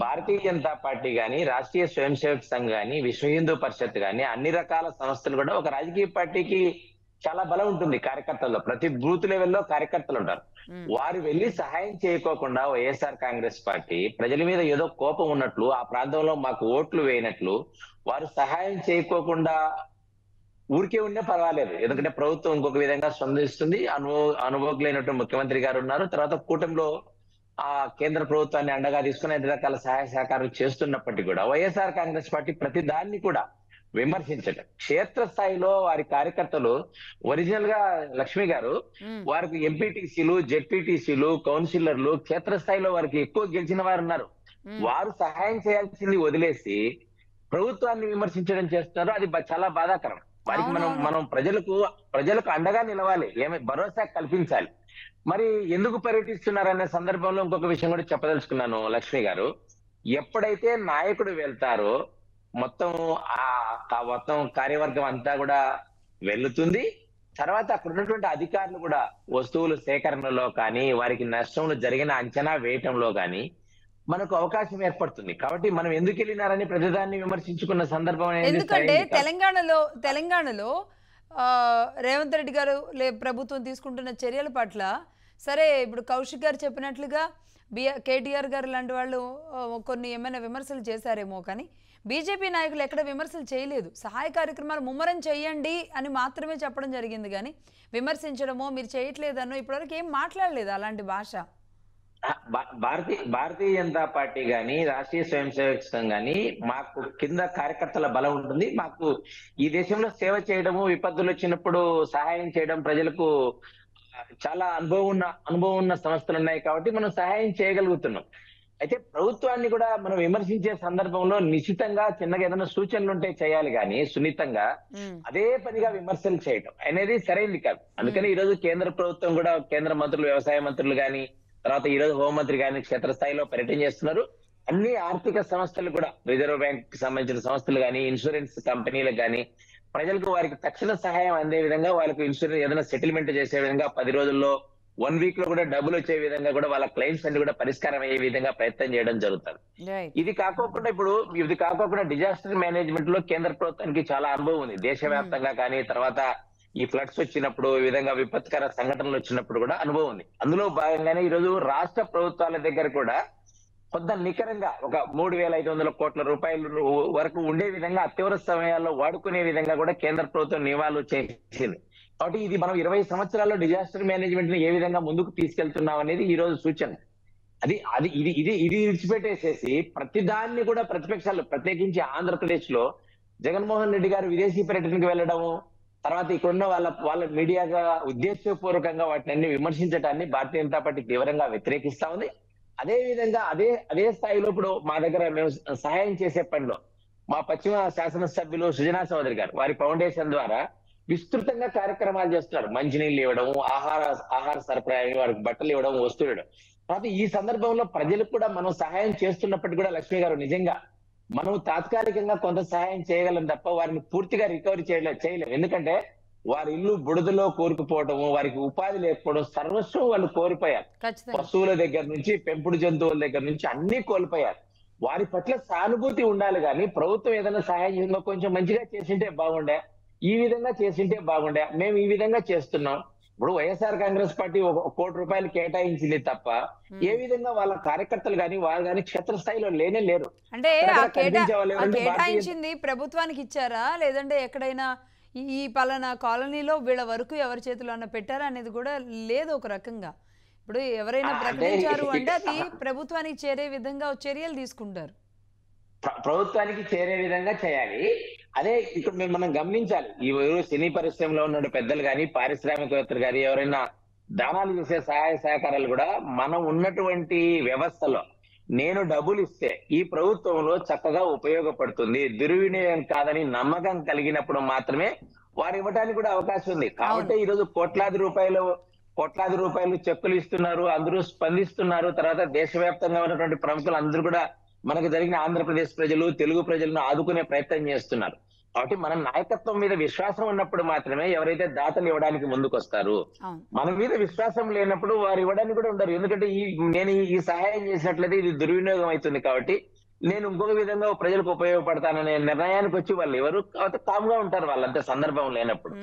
భారతీయ జనతా పార్టీ గాని, రాష్ట్రీయ స్వయం సేవక్ సంఘ్ గాని, విశ్వ హిందూ పరిషత్ గాని, అన్ని రకాల సంస్థలు కూడా ఒక రాజకీయ పార్టీకి చాలా బలం ఉంటుంది. కార్యకర్తల్లో ప్రతి బూత్ లెవెల్లో కార్యకర్తలు ఉంటారు. వారు వెళ్లి సహాయం చేయకోకుండా వైఎస్ఆర్ కాంగ్రెస్ పార్టీ ప్రజల మీద ఏదో కోపం ఉన్నట్లు, ఆ ప్రాంతంలో మాకు ఓట్లు వేయనట్లు వారు సహాయం చేయకోకుండా ఊరికే ఉండే పర్వాలేదు. ఎందుకంటే ప్రభుత్వం ఇంకొక విధంగా స్పందిస్తుంది. అనుభవజ్ఞులైనటువంటి ముఖ్యమంత్రి గారు ఉన్నారు. తర్వాత కూటమిలో ఆ కేంద్ర ప్రభుత్వాన్ని అండగా తీసుకుని అన్ని రకాల సహాయ సహకారాలు చేస్తున్నప్పటికీ కూడా వైఎస్ఆర్ కాంగ్రెస్ పార్టీ ప్రతి దాన్ని కూడా విమర్శించడం, క్షేత్రస్థాయిలో వారి కార్యకర్తలు ఒరిజినల్ గా లక్ష్మి గారు వారికి ఎంపీటీసీలు, జెడ్పీటీసీలు, కౌన్సిలర్లు క్షేత్రస్థాయిలో వారికి ఎక్కువ గెలిచిన వారు ఉన్నారు. వారు సహాయం చేయాల్సింది వదిలేసి ప్రభుత్వాన్ని విమర్శించడం చేస్తున్నారు. అది చాలా బాధాకరం. వారికి మనం ప్రజలకు అండగా నిలవాలి, భరోసా కల్పించాలి. మరి ఎందుకు పర్యటిస్తున్నారనే సందర్భంలో ఇంకొక విషయం కూడా చెప్పదలుచుకున్నాను లక్ష్మి గారు. ఎప్పుడైతే నాయకుడు వెళ్తారో మొత్తం కార్యవర్గం అంతా కూడా వెళ్తుంది. తర్వాత అక్కడ ఉన్నటువంటి అధికారులు కూడా వస్తువుల సేకరణలో కానీ, వారికి నష్టంలో జరిగిన అంచనా వేయటంలో కానీ మనకు అవకాశం ఏర్పడుతుంది. కాబట్టి మనం ఎందుకు వెళ్ళినారని ప్రతిదాన్ని విమర్శించుకున్న సందర్భం. ఎందుకంటే తెలంగాణలో రేవంత్ రెడ్డి గారు ప్రభుత్వం తీసుకుంటున్న చర్యల పట్ల సరే, ఇప్పుడు కౌశిక్ గారు చెప్పినట్లుగా కేటీఆర్ గారు లాంటి వాళ్ళు కొన్ని ఏమైనా విమర్శలు చేశారేమో, కానీ బీజేపీ నాయకులు ఎక్కడ విమర్శలు చేయలేదు. సహాయ కార్యక్రమాలు ముమ్మరం చేయండి అని మాత్రమే చెప్పడం జరిగింది, కానీ విమర్శించడమో మీరు చేయట్లేదనో ఇప్పటివరకు ఏం మాట్లాడలేదు అలాంటి భాష. భారతీయ జనతా పార్టీ గాని, రాష్ట్రీయ స్వయం సేవక్ సంఘ్ గాని, మాకు కింద కార్యకర్తల బలం ఉంటుంది. మాకు ఈ దేశంలో సేవ చేయడము, విపత్తులు వచ్చినప్పుడు సహాయం చేయడం, ప్రజలకు చాలా అనుభవం ఉన్న సంస్థలు ఉన్నాయి కాబట్టి మనం సహాయం చేయగలుగుతున్నాం. అయితే ప్రభుత్వాన్ని కూడా మనం విమర్శించే సందర్భంలో నిశ్చితంగా చిన్నగా ఏదైనా సూచనలు ఉంటే చేయాలి, కానీ సున్నితంగా అదే పనిగా విమర్శలు చేయడం అనేది సరైనది కాదు. అందుకని ఈ రోజు కేంద్ర ప్రభుత్వం కూడా, కేంద్ర మంత్రులు, వ్యవసాయ మంత్రులు గాని, తర్వాత ఈ రోజు హోంమంత్రి గాని క్షేత్రస్థాయిలో పర్యటన చేస్తున్నారు. అన్ని ఆర్థిక సంస్థలు కూడా, రిజర్వ్ బ్యాంక్ కి సంబంధించిన సంస్థలు గాని, ఇన్సూరెన్స్ కంపెనీలకు గాని, ప్రజలకు వారికి తక్షణ సహాయం అందే విధంగా, వాళ్ళకు ఇన్సూరెన్స్ ఏదైనా సెటిల్మెంట్ చేసే విధంగా 10 రోజుల్లో 1 వీక్ లో కూడా డబ్బులు వచ్చే విధంగా కూడా వాళ్ళ క్లెయిమ్స్ అన్ని కూడా పరిష్కారం అయ్యే విధంగా ప్రయత్నం చేయడం జరుగుతుంది. ఇది కాకోకుండా డిజాస్టర్ మేనేజ్మెంట్ లో కేంద్ర ప్రభుత్వానికి చాలా అనుభవం ఉంది. దేశవ్యాప్తంగా కానీ, తర్వాత ఈ ఫ్లడ్స్ వచ్చినప్పుడు, ఈ విధంగా విపత్కర సంఘటనలు వచ్చినప్పుడు కూడా అనుభవం ఉంది. అందులో భాగంగానే ఈరోజు రాష్ట్ర ప్రభుత్వాల దగ్గర కూడా కొంత నికరంగా ఒక 3,500 కోట్ల రూపాయలు వరకు ఉండే విధంగా అత్యవసర సమయాల్లో వాడుకునే విధంగా కూడా కేంద్ర ప్రభుత్వం నియమాలు చేసింది. కాబట్టి ఇది మనం 20 సంవత్సరాల్లో డిజాస్టర్ మేనేజ్మెంట్ ని ఏ విధంగా ముందుకు తీసుకెళ్తున్నాం అనేది ఈ రోజు సూచన. అది అది ఇది ఇది ఇది విడిచిపెట్టేసేసి ప్రతి దాన్ని కూడా ప్రతిపక్షాలు, ప్రత్యేకించి ఆంధ్రప్రదేశ్ లో జగన్మోహన్ రెడ్డి గారు విదేశీ పర్యటనకు వెళ్ళడము, తర్వాత ఇక్కడున్న వాళ్ళ మీడియాగా ఉద్దేశపూర్వకంగా వాటిని అన్ని విమర్శించడాన్ని భారతీయ జనతా పార్టీ తీవ్రంగా వ్యతిరేకిస్తా ఉంది. అదే విధంగా అదే స్థాయిలో ఇప్పుడు మా దగ్గర మేము సహాయం చేసే పనిలో మా పశ్చిమ శాసనసభ్యులు సుజనా చౌదరి గారు వారి ఫౌండేషన్ ద్వారా విస్తృతంగా కార్యక్రమాలు చేస్తున్నారు. మంచినీళ్ళు ఇవ్వడం, ఆహార సరఫరా, వారికి బట్టలు ఇవ్వడం, వస్తువులు ఇవ్వడం. కాబట్టి ఈ సందర్భంలో ప్రజలకు కూడా మనం సహాయం చేస్తున్నప్పటికీ కూడా లక్ష్మి గారు నిజంగా మనం తాత్కాలికంగా కొంత సహాయం చేయగలం తప్ప వారిని పూర్తిగా రికవరీ చేయలేం. ఎందుకంటే వారి ఇల్లు బుడదలో కోరుకుపోవడము, వారికి ఉపాధి లేకపోవడం, సర్వస్వం వాళ్ళు కోల్పోయారు. పశువుల దగ్గర నుంచి పెంపుడు జంతువుల దగ్గర నుంచి అన్ని కోల్పోయారు. వారి పట్ల సానుభూతి ఉండాలి కానీ ప్రభుత్వం ఏదైనా సహాయం కొంచెం మంచిగా చేసింటే బాగుండే, ఈ విధంగా చేసింటే బాగుండే. మేము ఈ విధంగా చేస్తున్నాం. ఇప్పుడు వైఎస్ఆర్ కాంగ్రెస్ పార్టీ 1 కోటి రూపాయలు కేటాయించింది తప్ప ఏ విధంగా వాళ్ళ కార్యకర్తలు కానీ వారు కానీ క్షేత్రస్థాయిలో లేనే లేరు. అంటే కేటాయించింది ప్రభుత్వానికి ఇచ్చారా, లేదంటే ఎక్కడైనా ఈ పలానా కాలనీలో వీళ్ళ వరకు ఎవరి చేతిలో అన్న పెట్టారా అనేది కూడా లేదు ఒక రకంగా. ఇప్పుడు ఎవరైనా ప్రకటించారు అంటే అది ప్రభుత్వానికి చేరే విధంగా చర్యలు తీసుకుంటారు. ప్రభుత్వానికి చేరే విధంగా చేయాలి. అదే ఇక్కడ మనం గమనించాలి. ఈ సినీ పరిశ్రమలో ఉన్న పెద్దలు కానీ, పారిశ్రామికవేత్తలు కానీ, ఎవరైనా దానాలు చేసే సహాయ సహకారాలు కూడా మనం ఉన్నటువంటి వ్యవస్థలో నేను డబ్బులు ఇస్తే ఈ ప్రభుత్వంలో చక్కగా ఉపయోగపడుతుంది, దుర్వినియోగం కాదని నమ్మకం కలిగినప్పుడు మాత్రమే వారు ఇవ్వడానికి కూడా అవకాశం ఉంది. కాబట్టి ఈరోజు కోట్లాది రూపాయలు చెక్కులు ఇస్తున్నారు, అందరూ స్పందిస్తున్నారు. తర్వాత దేశవ్యాప్తంగా ఉన్నటువంటి ప్రముఖులు అందరూ కూడా మనకు జరిగిన ఆంధ్రప్రదేశ్ ప్రజలు, తెలుగు ప్రజలను ఆదుకునే ప్రయత్నం చేస్తున్నారు. కాబట్టి మన నాయకత్వం మీద విశ్వాసం ఉన్నప్పుడు మాత్రమే ఎవరైతే దాతలు ఇవ్వడానికి ముందుకు వస్తారు. మన మీద విశ్వాసం లేనప్పుడు వారు ఇవ్వడానికి కూడా ఉండరు. ఎందుకంటే నేను ఈ సహాయం చేసినట్లయితే ఇది దుర్వినియోగం అవుతుంది, కాబట్టి నేను ఇంకొక విధంగా ప్రజలకు ఉపయోగపడతాననే నిర్ణయానికి వచ్చి వాళ్ళు ఎవరు కామ్గా ఉంటారు వాళ్ళంతే సందర్భం లేనప్పుడు.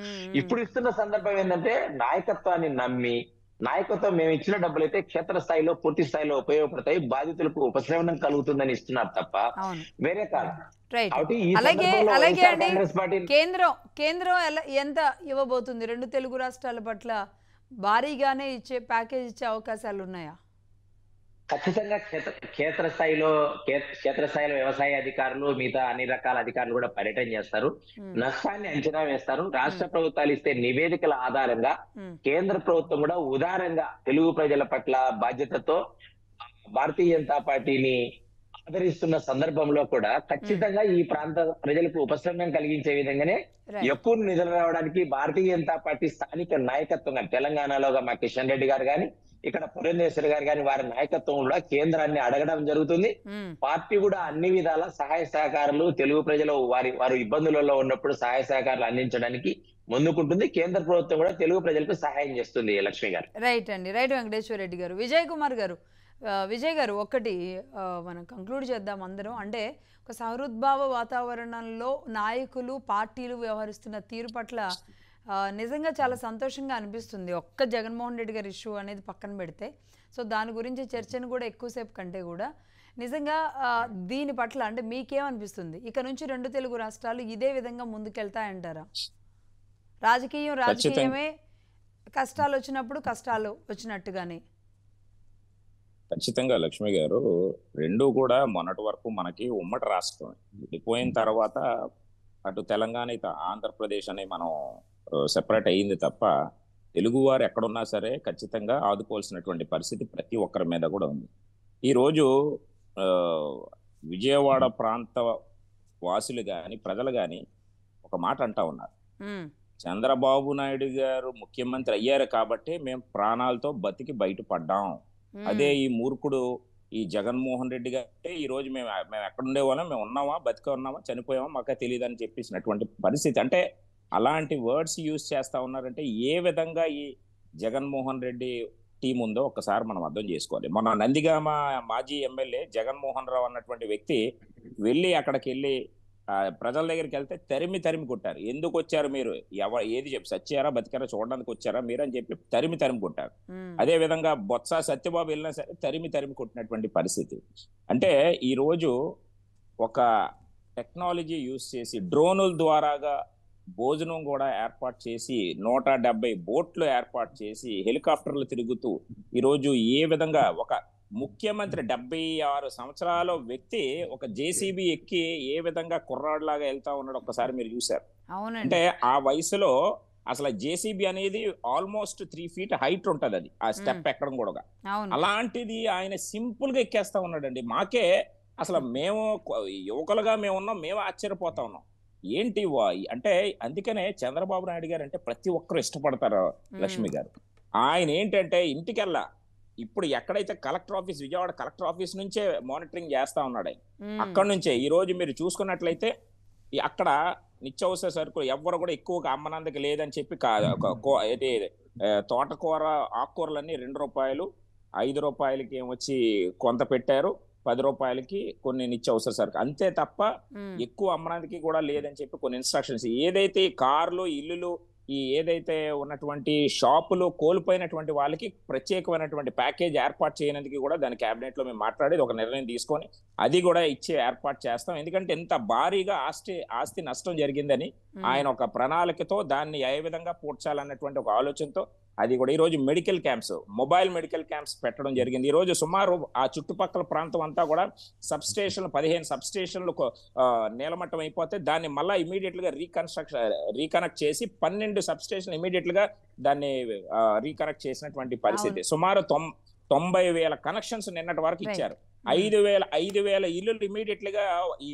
ఇప్పుడు ఇస్తున్న సందర్భం ఏంటంటే నాయకత్వాన్ని నమ్మి, నాయకత్వం మేము ఇచ్చిన డబ్బులైతే క్షేత్రస్థాయిలో పూర్తి స్థాయిలో ఉపయోగపడతాయి, బాధితులకు ఉపశమనం కలుగుతుందని ఇస్తున్నారు తప్ప వేరే కాదు. అలాగే అండి, కేంద్రం ఎంత ఇవ్వబోతుంది? 2 తెలుగు రాష్ట్రాల పట్ల భారీగానే ప్యాకేజ్ ఇచ్చే అవకాశాలు ఉన్నాయా? ఖచ్చితంగా క్షేత్రస్థాయిలో వ్యవసాయ అధికారులు, మిగతా అన్ని రకాల అధికారులు కూడా పర్యటన చేస్తారు, నష్టాన్ని అంచనా వేస్తారు. రాష్ట్ర ప్రభుత్వాలు ఇస్తే నివేదికల ఆధారంగా కేంద్ర ప్రభుత్వం కూడా ఉదారంగా తెలుగు ప్రజల పట్ల బాధ్యతతో భారతీయ జనతా పార్టీని ఆదరిస్తున్న సందర్భంలో కూడా ఖచ్చితంగా ఈ ప్రాంత ప్రజలకు ఉపశమనం కలిగించే విధంగానే ఎక్కువ నిధులు రావడానికి భారతీయ జనతా పార్టీ స్థానిక నాయకత్వంగా తెలంగాణలో మా కిషన్ రెడ్డి గారు కానీ, ఇక్కడ పురంధేశ్వరి గారు కానీ వారి నాయకత్వం కూడా కేంద్రాన్ని అడగడం జరుగుతుంది. పార్టీ కూడా అన్ని విధాల సహాయ సహకారాలు తెలుగు ప్రజలు వారి ఇబ్బందులలో ఉన్నప్పుడు సహాయ సహకారాలు అందించడానికి ముందుకుంటుంది. కేంద్ర ప్రభుత్వం కూడా తెలుగు ప్రజలకు సహాయం చేస్తుంది. లక్ష్మి గారు రైట్ అండి, రైట్. వెంకటేశ్వర రెడ్డి గారు, విజయ్ గారు ఒక్కటి మనం కంక్లూడ్ చేద్దాం అందరం. అంటే ఒక సహృద్భావ వాతావరణంలో నాయకులు, పార్టీలు వ్యవహరిస్తున్న తీరు పట్ల నిజంగా చాలా సంతోషంగా అనిపిస్తుంది. ఒక్క జగన్మోహన్ రెడ్డి గారి ఇష్యూ అనేది పక్కన పెడితే, సో దాని గురించి చర్చను కూడా ఎక్కువసేపు కంటే కూడా నిజంగా దీని పట్ల అంటే మీకేమనిపిస్తుంది? ఇక నుంచి 2 తెలుగు రాష్ట్రాలు ఇదే విధంగా ముందుకెళ్తాయంటారా? రాజకీయమే, కష్టాలు వచ్చినప్పుడు కష్టాలు వచ్చినట్టుగానే. ఖచ్చితంగా లక్ష్మి గారు, 2 కూడా మొన్నటి వరకు మనకి ఉమ్మడి రాష్ట్రం. విడిపోయిన తర్వాత అటు తెలంగాణ, ఇటు ఆంధ్రప్రదేశ్ అని మనం సెపరేట్ అయ్యింది తప్ప తెలుగువారు ఎక్కడున్నా సరే ఖచ్చితంగా ఆదుకోవాల్సినటువంటి పరిస్థితి ప్రతి ఒక్కరి మీద కూడా ఉంది. ఈరోజు విజయవాడ ప్రాంత వాసులు కానీ, ప్రజలు కానీ ఒక మాట అంటా ఉన్నారు, చంద్రబాబు నాయుడు గారు ముఖ్యమంత్రి అయ్యారు కాబట్టి మేము ప్రాణాలతో బతికి బయటపడ్డాం. అదే ఈ మూర్ఖుడు ఈ జగన్మోహన్ రెడ్డి గారు ఈ రోజు మేము ఎక్కడ ఉండేవాళ్ళం, మేము ఉన్నామా, బతికే ఉన్నామా, చనిపోయామా మాకే తెలియదు అని చెప్పేసినటువంటి పరిస్థితి. అంటే అలాంటి వర్డ్స్ యూజ్ చేస్తా ఉన్నారంటే ఏ విధంగా ఈ జగన్మోహన్ రెడ్డి టీం ఉందో ఒక్కసారి మనం అర్థం చేసుకోవాలి. మన నందిగామ మాజీ ఎమ్మెల్యే జగన్మోహన్ రావు అన్నటువంటి వ్యక్తి వెళ్ళి అక్కడికి వెళ్ళి ప్రజల దగ్గరికి వెళ్తే తరిమి కొట్టారు. ఎందుకు వచ్చారు మీరు, ఏది చెప్పి సచ్చారా బతికారా చూడడానికి వచ్చారా మీరు అని చెప్పి తరిమి కొట్టారు. అదే విధంగా బొత్స సత్యబాబు వెళ్ళినా సరే తరిమి కొట్టినటువంటి పరిస్థితి. అంటే ఈ రోజు ఒక టెక్నాలజీ యూజ్ చేసి డ్రోనుల ద్వారాగా భోజనం కూడా ఏర్పాటు చేసి 170 బోట్లు ఏర్పాటు చేసి హెలికాప్టర్లు తిరుగుతూ ఈరోజు ఏ విధంగా ఒక ముఖ్యమంత్రి 76 సంవత్సరాల వ్యక్తి ఒక జేసీబీ ఎక్కి ఏ విధంగా కుర్రాడులాగా వెళ్తా ఉన్నాడు ఒక్కసారి మీరు చూశారు. అంటే ఆ వయసులో అసలు జేసీబీ అనేది ఆల్మోస్ట్ 3 feet హైట్ ఉంటది, అది ఆ స్టెప్ ఎక్కడం కూడా. అలాంటిది ఆయన సింపుల్ గా ఎక్కేస్తా ఉన్నాడండి. మాకే అసలు మేము యువకులుగా మేము ఉన్నాం, మేము ఆశ్చర్యపోతా ఉన్నాం. ఏంటి అంటే అందుకనే చంద్రబాబు నాయుడు గారు అంటే ప్రతి ఒక్కరు ఇష్టపడతారు లక్ష్మి గారు. ఆయన ఏంటంటే ఇంటికెళ్ళా ఇప్పుడు ఎక్కడైతే collector office, Vijayawada collector office నుంచే మానిటరింగ్ చేస్తా ఉన్నాడు. అక్కడ నుంచే ఈ రోజు మీరు చూసుకున్నట్లయితే అక్కడ నిత్యావసర సరుకులు ఎవ్వరు కూడా ఎక్కువగా అమ్మనందుకు లేదని చెప్పి తోటకూర ఆకుకూరలన్నీ ₹2, ₹5 ఏమొచ్చి కొంత పెట్టారు, ₹10 కొన్ని నిత్యావసర సరుకు అంతే తప్ప ఎక్కువ అమ్మడానికి కూడా లేదని చెప్పి కొన్ని ఇన్స్ట్రక్షన్స్. ఏదైతే కార్లు ఇల్లులు ఈ ఏదైతే ఉన్నటువంటి షాపులు కోల్పోయినటువంటి వాళ్ళకి ప్రత్యేకమైనటువంటి ప్యాకేజ్ ఏర్పాటు చేయడానికి కూడా దాని కేబినెట్ లో మేము మాట్లాడేది ఒక నిర్ణయం తీసుకొని అది కూడా ఇచ్చే ఏర్పాటు చేస్తాం. ఎందుకంటే ఎంత భారీగా ఆస్తి నష్టం జరిగిందని ఆయన ఒక ప్రణాళికతో దాన్ని ఏ విధంగా పూడ్చాలన్నటువంటి ఒక ఆలోచనతో అది కూడా ఈ రోజు medical camps, mobile medical camps పెట్టడం జరిగింది. ఈ రోజు సుమారు ఆ చుట్టుపక్కల ప్రాంతం అంతా కూడా సబ్స్టేషన్లు 15 సబ్స్టేషన్లు నీలమట్టం అయిపోతే దాన్ని మళ్ళీ ఇమీడియట్ గా రీకనెక్ట్ చేసి 12 సబ్స్టేషన్ ఇమీడియట్ గా దాన్ని రీకనెక్ట్ చేసినటువంటి పరిస్థితి. సుమారు 90,000 కనెక్షన్స్ నిన్నటి వరకు ఇచ్చారు. 5,000 ఇల్లులు ఇమీడియట్ గా ఈ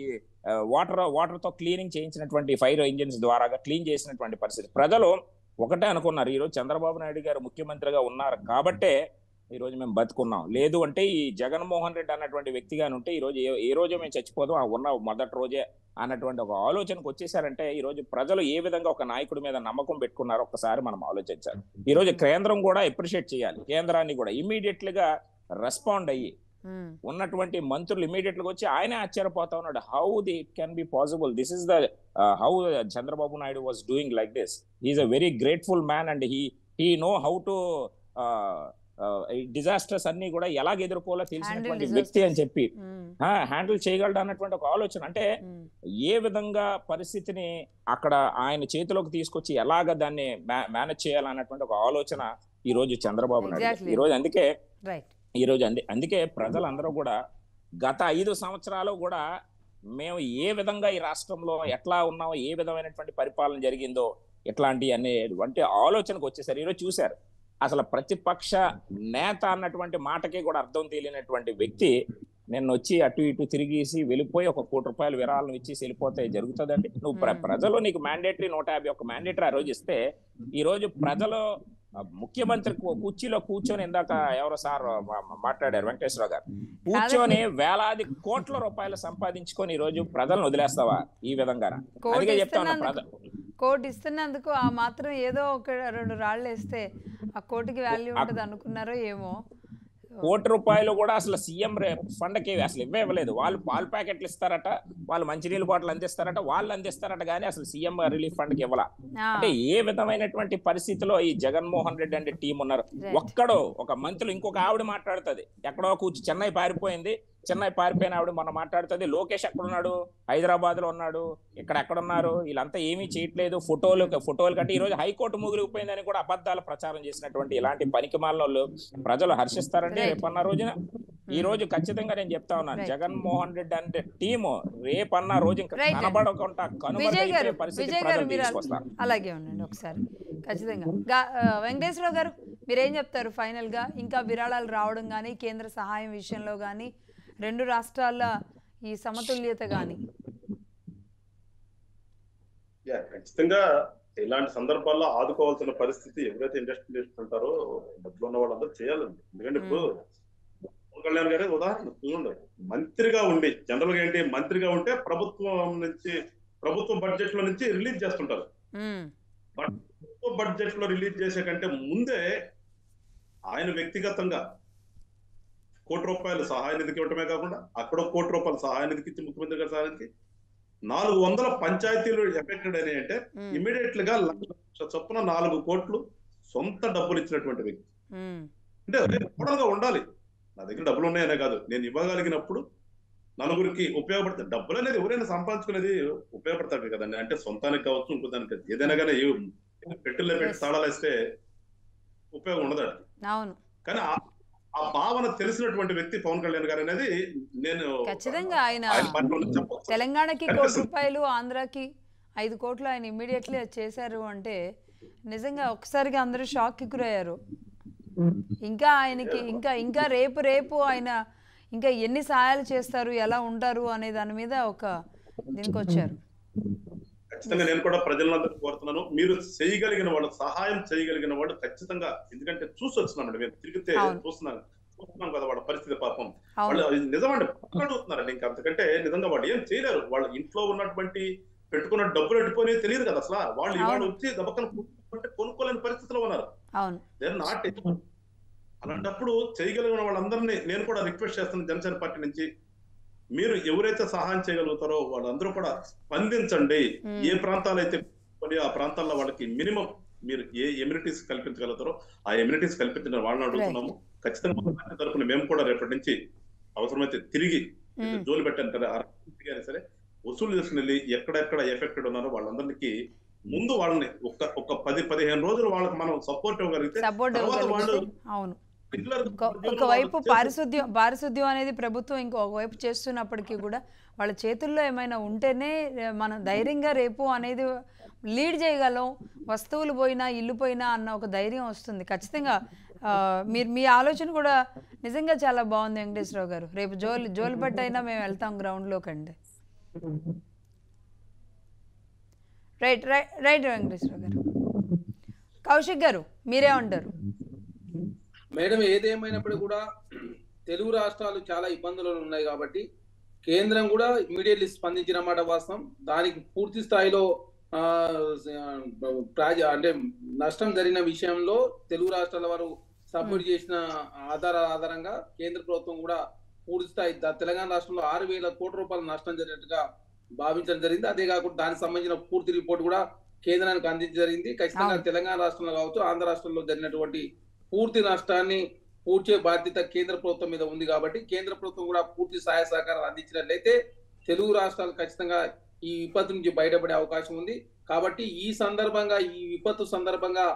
వాటర్ తో క్లీనింగ్ చేయించినటువంటి ఫైర్ ఇంజిన్స్ ద్వారా క్లీన్ చేసినటువంటి పరిస్థితి. ప్రజలు ఒకటే అనుకున్నారు, ఈరోజు చంద్రబాబు నాయుడు గారు ముఖ్యమంత్రిగా ఉన్నారు కాబట్టే ఈరోజు మేము బతుకున్నాం. లేదు అంటే ఈ జగన్మోహన్ రెడ్డి అన్నటువంటి వ్యక్తిగాని ఉంటే ఈరోజు ఏ రోజు మేము చచ్చిపోదాం ఆ ఉన్న మొదటి రోజే అన్నటువంటి ఒక ఆలోచనకు వచ్చేసారంటే ఈ రోజు ప్రజలు ఏ విధంగా ఒక నాయకుడి మీద నమ్మకం పెట్టుకున్నారో ఒక్కసారి మనం ఆలోచించాలి. ఈ రోజు కేంద్రం కూడా అప్రిషియేట్ చేయాలి, కేంద్రాన్ని కూడా ఇమీడియట్ గా రెస్పాండ్ అయ్యి ఉన్నటువంటి మంత్రులు ఇమీడియట్ గా వచ్చి ఆయనే ఆశ్చర్యపోతా ఉన్నాడు. How the can be possible, this is the how Chandrababu Naidu was doing like this. He is a very grateful man and he know how to disasters అన్ని కూడా ఎలాగ ఎదుర్కోవాలో తెలిసినటువంటి వ్యక్తి అని చెప్పి హ్యాండిల్ చేయగలడు అన్నటువంటి ఒక ఆలోచన. అంటే ఏ విధంగా పరిస్థితిని అక్కడ ఆయన చేతిలోకి తీసుకొచ్చి ఎలాగ దాన్ని మేనేజ్ చేయాలన్నటువంటి ఒక ఆలోచన ఈ రోజు చంద్రబాబు నాయుడు. ఈ రోజు అందుకే ప్రజలందరూ కూడా గత 5 సంవత్సరాలు కూడా మేము ఏ విధంగా ఈ రాష్ట్రంలో ఎట్లా ఉన్నామో, ఏ విధమైనటువంటి పరిపాలన జరిగిందో ఇట్లాంటి అనేటువంటి ఆలోచనకు వచ్చేసారు. ఈరోజు చూశారు అసలు ప్రతిపక్ష నేత అన్నటువంటి మాటకి కూడా అర్థం తెలియనటువంటి వ్యక్తి నిన్న వచ్చి అటు ఇటు తిరిగేసి వెళ్ళిపోయి ₹1 కోటి విరాళం ఇచ్చేసి వెళ్ళిపోతే జరుగుతుందండి. నువ్వు ప్రజలు నీకు మ్యాండేటరీ 151 మ్యాండేటరీ ఆ రోజు ఇస్తే ఈ రోజు ప్రజలు ముఖ్యమంత్రి కుర్చీలో కూర్చొని ఇందాక ఎవరో సార్ మాట్లాడారు వెంకటేశ్వరరావు గారు, కూర్చొని వేలాది కోట్ల రూపాయలు సంపాదించుకొని ఈ రోజు ప్రజలను వదిలేస్తావా ఈ విధంగా? అందుకే చెప్తాను, కోటి ఇస్తున్నందుకు ఆ మాత్రం ఏదో ఒక 2 రాళ్ళు వేస్తే ఆ కోటికి వాల్యూ ఉంటుంది అనుకున్నారో ఏమో. ₹1 కూడా అసలు సీఎం ఫండ్కి అసలు ఇవ్వలేదు. వాళ్ళు పాలు ప్యాకెట్లు ఇస్తారట, వాళ్ళు మంచినీళ్ళ బాటిల్ అందిస్తారట, వాళ్ళు అందిస్తారట, కానీ అసలు సీఎం రిలీఫ్ ఫండ్కి ఇవ్వాల. అంటే ఏ విధమైనటువంటి పరిస్థితిలో ఈ జగన్మోహన్ రెడ్డి అంటే టీం ఉన్నారు. ఒక్కడో ఒక మంత్రులు ఇంకొక ఆవిడ మాట్లాడుతుంది, ఎక్కడో కూర్చి చెన్నై పారిపోయిన ఆవిడ మొన్న మాట్లాడుతుంది. లోకేష్ ఎక్కడున్నాడు, హైదరాబాద్ లో ఉన్నాడు, ఎక్కడున్నారు, వీళ్ళంతా ఏమీ చేయట్లేదు, ఫోటోలు కంటే ఈ రోజు హైకోర్టు ముగిలిపోయిందని కూడా అబద్ధాలు ప్రచారం చేసినటువంటి ఇలాంటి పనికిమాలలో ప్రజలు హర్షిస్తారండి రేపన్న రోజున. ఈ రోజు ఖచ్చితంగా నేను చెప్తా ఉన్నాను, జగన్మోహన్ రెడ్డి అంటే టీము రేపన్న రోజు ఇంకా కనబడకుండా కనుమరుగైపోయే పరిస్థితి ప్రజలు తీసుకొస్తారు. అలాగే ఉండండి ఒకసారి ఖచ్చితంగా. వెంకటేశ్వరరావు గారు మీరేం చెప్తారు ఫైనల్ గా? ఇంకా విరాళాలు రావడం కానీ, కేంద్ర సహాయం విషయంలో కానీ, 2 రాష్ట్రాల ఈ సమతుల్యత కానీ. ఖచ్చితంగా ఇలాంటి సందర్భాల్లో ఆదుకోవాల్సిన పరిస్థితి ఎవరైతే ఇండస్ట్రియలిస్ట్ ఉంటారో డబ్బులు ఉన్న వాళ్ళందరూ చేయాలండి. ఎందుకంటే ఇప్పుడు పవన్ కళ్యాణ్ గారే ఉదాహరణ చూడండి, మంత్రిగా ఉండి జనరల్ గా ఏంటి, మంత్రిగా ఉంటే ప్రభుత్వం బడ్జెట్ లో నుంచి రిలీజ్ చేస్తుంటారు. ప్రభుత్వ బడ్జెట్ లో రిలీజ్ చేసే కంటే ముందే ఆయన వ్యక్తిగతంగా ₹1 కోటి సహాయ నిధికి ఇవ్వటమే కాకుండా అక్కడ ₹1 కోటి సహాయ నిధికి ఇచ్చి ముఖ్యమంత్రి గారి సహాయానికి 400 పంచాయతీలు ఎఫెక్టెడ్ అని అంటే ఇమీడియట్ గా 1,00,000 చొప్పున 4 కోట్లు సొంత డబ్బులు ఇచ్చినటువంటి వ్యక్తి. అంటే మోడల్గా ఉండాలి. నా దగ్గర డబ్బులు ఉన్నాయనే కాదు, నేను ఇవ్వగలిగినప్పుడు నలుగురికి ఉపయోగపడతాయి. డబ్బులు అనేది ఎవరైనా సంపాదించుకునేది ఉపయోగపడతాడు కదండి. అంటే సొంతానికి కావచ్చు, ఇంకో దానికి ఏదైనా కానీ పెట్టెల్లో పెట్టి తాళాలు వేస్తే ఉపయోగం ఉండదు. కానీ ఆ భావన తెలిసినటువంటి వ్యక్తి పవన్ కళ్యాణ్ గారు అనేది నేను ఖచ్చితంగా ఆయన తెలంగాణకి 1 కోటి రూపాయలు, ఆంధ్రాకి 5 కోట్లు ఆయన ఇమ్మీడియట్లీ చేశారు అంటే నిజంగా ఒక్కసారిగా అందరూ షాక్కి గురయ్యారు. ఇంకా ఆయనకి ఇంకా రేపు ఆయన ఇంకా ఎన్ని సహాయాలు చేస్తారు, ఎలా ఉంటారు అనే దాని మీద ఒక దీనికి వచ్చారు. ఖచ్చితంగా నేను కూడా ప్రజలందరూ కోరుతున్నాను, మీరు చేయగలిగిన వాళ్ళు, సహాయం చేయగలిగిన వాళ్ళు ఖచ్చితంగా, ఎందుకంటే చూసి వచ్చినామండి మేము, తిరిగితే చూస్తున్నాం కదా వాళ్ళ పరిస్థితి. పాపం వాళ్ళు నిజమండి పక్కడుతున్నారండి. ఇంకా అంతకంటే నిజంగా వాళ్ళు ఏం చేయలేరు. వాళ్ళ ఇంట్లో ఉన్నటువంటి పెట్టుకున్న డబ్బులు ఎట్టుకొని తెలియదు కదా అసలు. వాళ్ళు ఇవాళ వచ్చి దబక్కన కొనుక్కోలేని పరిస్థితిలో ఉన్నారు. అలాంటప్పుడు చేయగలిగిన వాళ్ళందరినీ నేను కూడా రిక్వెస్ట్ చేస్తున్నాను జనసేన పార్టీ నుంచి, మీరు ఎవరైతే సహాయం చేయగలుగుతారో వాళ్ళందరూ కూడా స్పందించండి. ఏ ప్రాంతాలు అయితే ఆ ప్రాంతాల్లో వాళ్ళకి మినిమం మీరు ఏ ఎమ్యూనిటీస్ కల్పించగలుగుతారో ఆ ఎమ్యూనిటీస్ కల్పించిన వాళ్ళని అడుగుతున్నాము. ఖచ్చితంగా తరపున మేము కూడా రేపటి నుంచి అవసరమైతే తిరిగి జోలు పెట్టాను కదా సరే వసూలు చేసుకుని వెళ్ళి ఎక్కడెక్కడ ఎఫెక్టెడ్ ఉన్నారో వాళ్ళందరికీ ముందు వాళ్ళని ఒక 10-15 రోజులు వాళ్ళకి మనం సపోర్ట్ ఇవ్వగలిగితే అవును. ఒకవైపు పారిశుద్ధ్యం అనేది ప్రభుత్వం ఇంకొకవైపు చేస్తున్నప్పటికీ కూడా వాళ్ళ చేతుల్లో ఏమైనా ఉంటేనే మనం ధైర్యంగా రేపు అనేది లీడ్ చేయగలం. వస్తువులు పోయినా ఇల్లు పోయినా అన్న ఒక ధైర్యం వస్తుంది. ఖచ్చితంగా మీ ఆలోచన కూడా నిజంగా చాలా బాగుంది వెంకటేశ్వరరావు గారు. రేపు జోలిపట్టు అయినా మేము వెళ్తాం గ్రౌండ్లోకి అండి. రైట్ వెంకటేశ్వరరావు గారు. కౌశిక్ గారు మీరేమంటారు? మేడం, ఏదేమైనప్పుడు కూడా తెలుగు రాష్ట్రాలు చాలా ఇబ్బందులు ఉన్నాయి కాబట్టి కేంద్రం కూడా ఇమీడియట్లీ స్పందించిన మాట వాస్తవం. దానికి పూర్తి స్థాయిలో అంటే నష్టం జరిగిన విషయంలో తెలుగు రాష్ట్రాల వారు సబ్మిట్ చేసిన ఆధారంగా కేంద్ర ప్రభుత్వం కూడా పూర్తి స్థాయి తెలంగాణ రాష్ట్రంలో 6,000 కోట్ల రూపాయల నష్టం జరిగినట్టుగా భావించడం జరిగింది. అదే కాకుండా దానికి సంబంధించిన పూర్తి రిపోర్ట్ కూడా కేంద్రానికి అందించడం జరిగింది. ఖచ్చితంగా తెలంగాణ రాష్ట్రంలో కావచ్చు, ఆంధ్ర రాష్ట్రంలో జరిగినటువంటి పూర్తి నష్టాన్ని పూడ్చే బాధ్యత కేంద్ర ప్రభుత్వం మీద ఉంది కాబట్టి కేంద్ర ప్రభుత్వం కూడా పూర్తి సహాయ సహకారాలు అందించినట్లయితే తెలుగు రాష్ట్రాలు ఖచ్చితంగా ఈ విపత్తు నుంచి బయటపడే అవకాశం ఉంది. కాబట్టి ఈ విపత్తు సందర్భంగా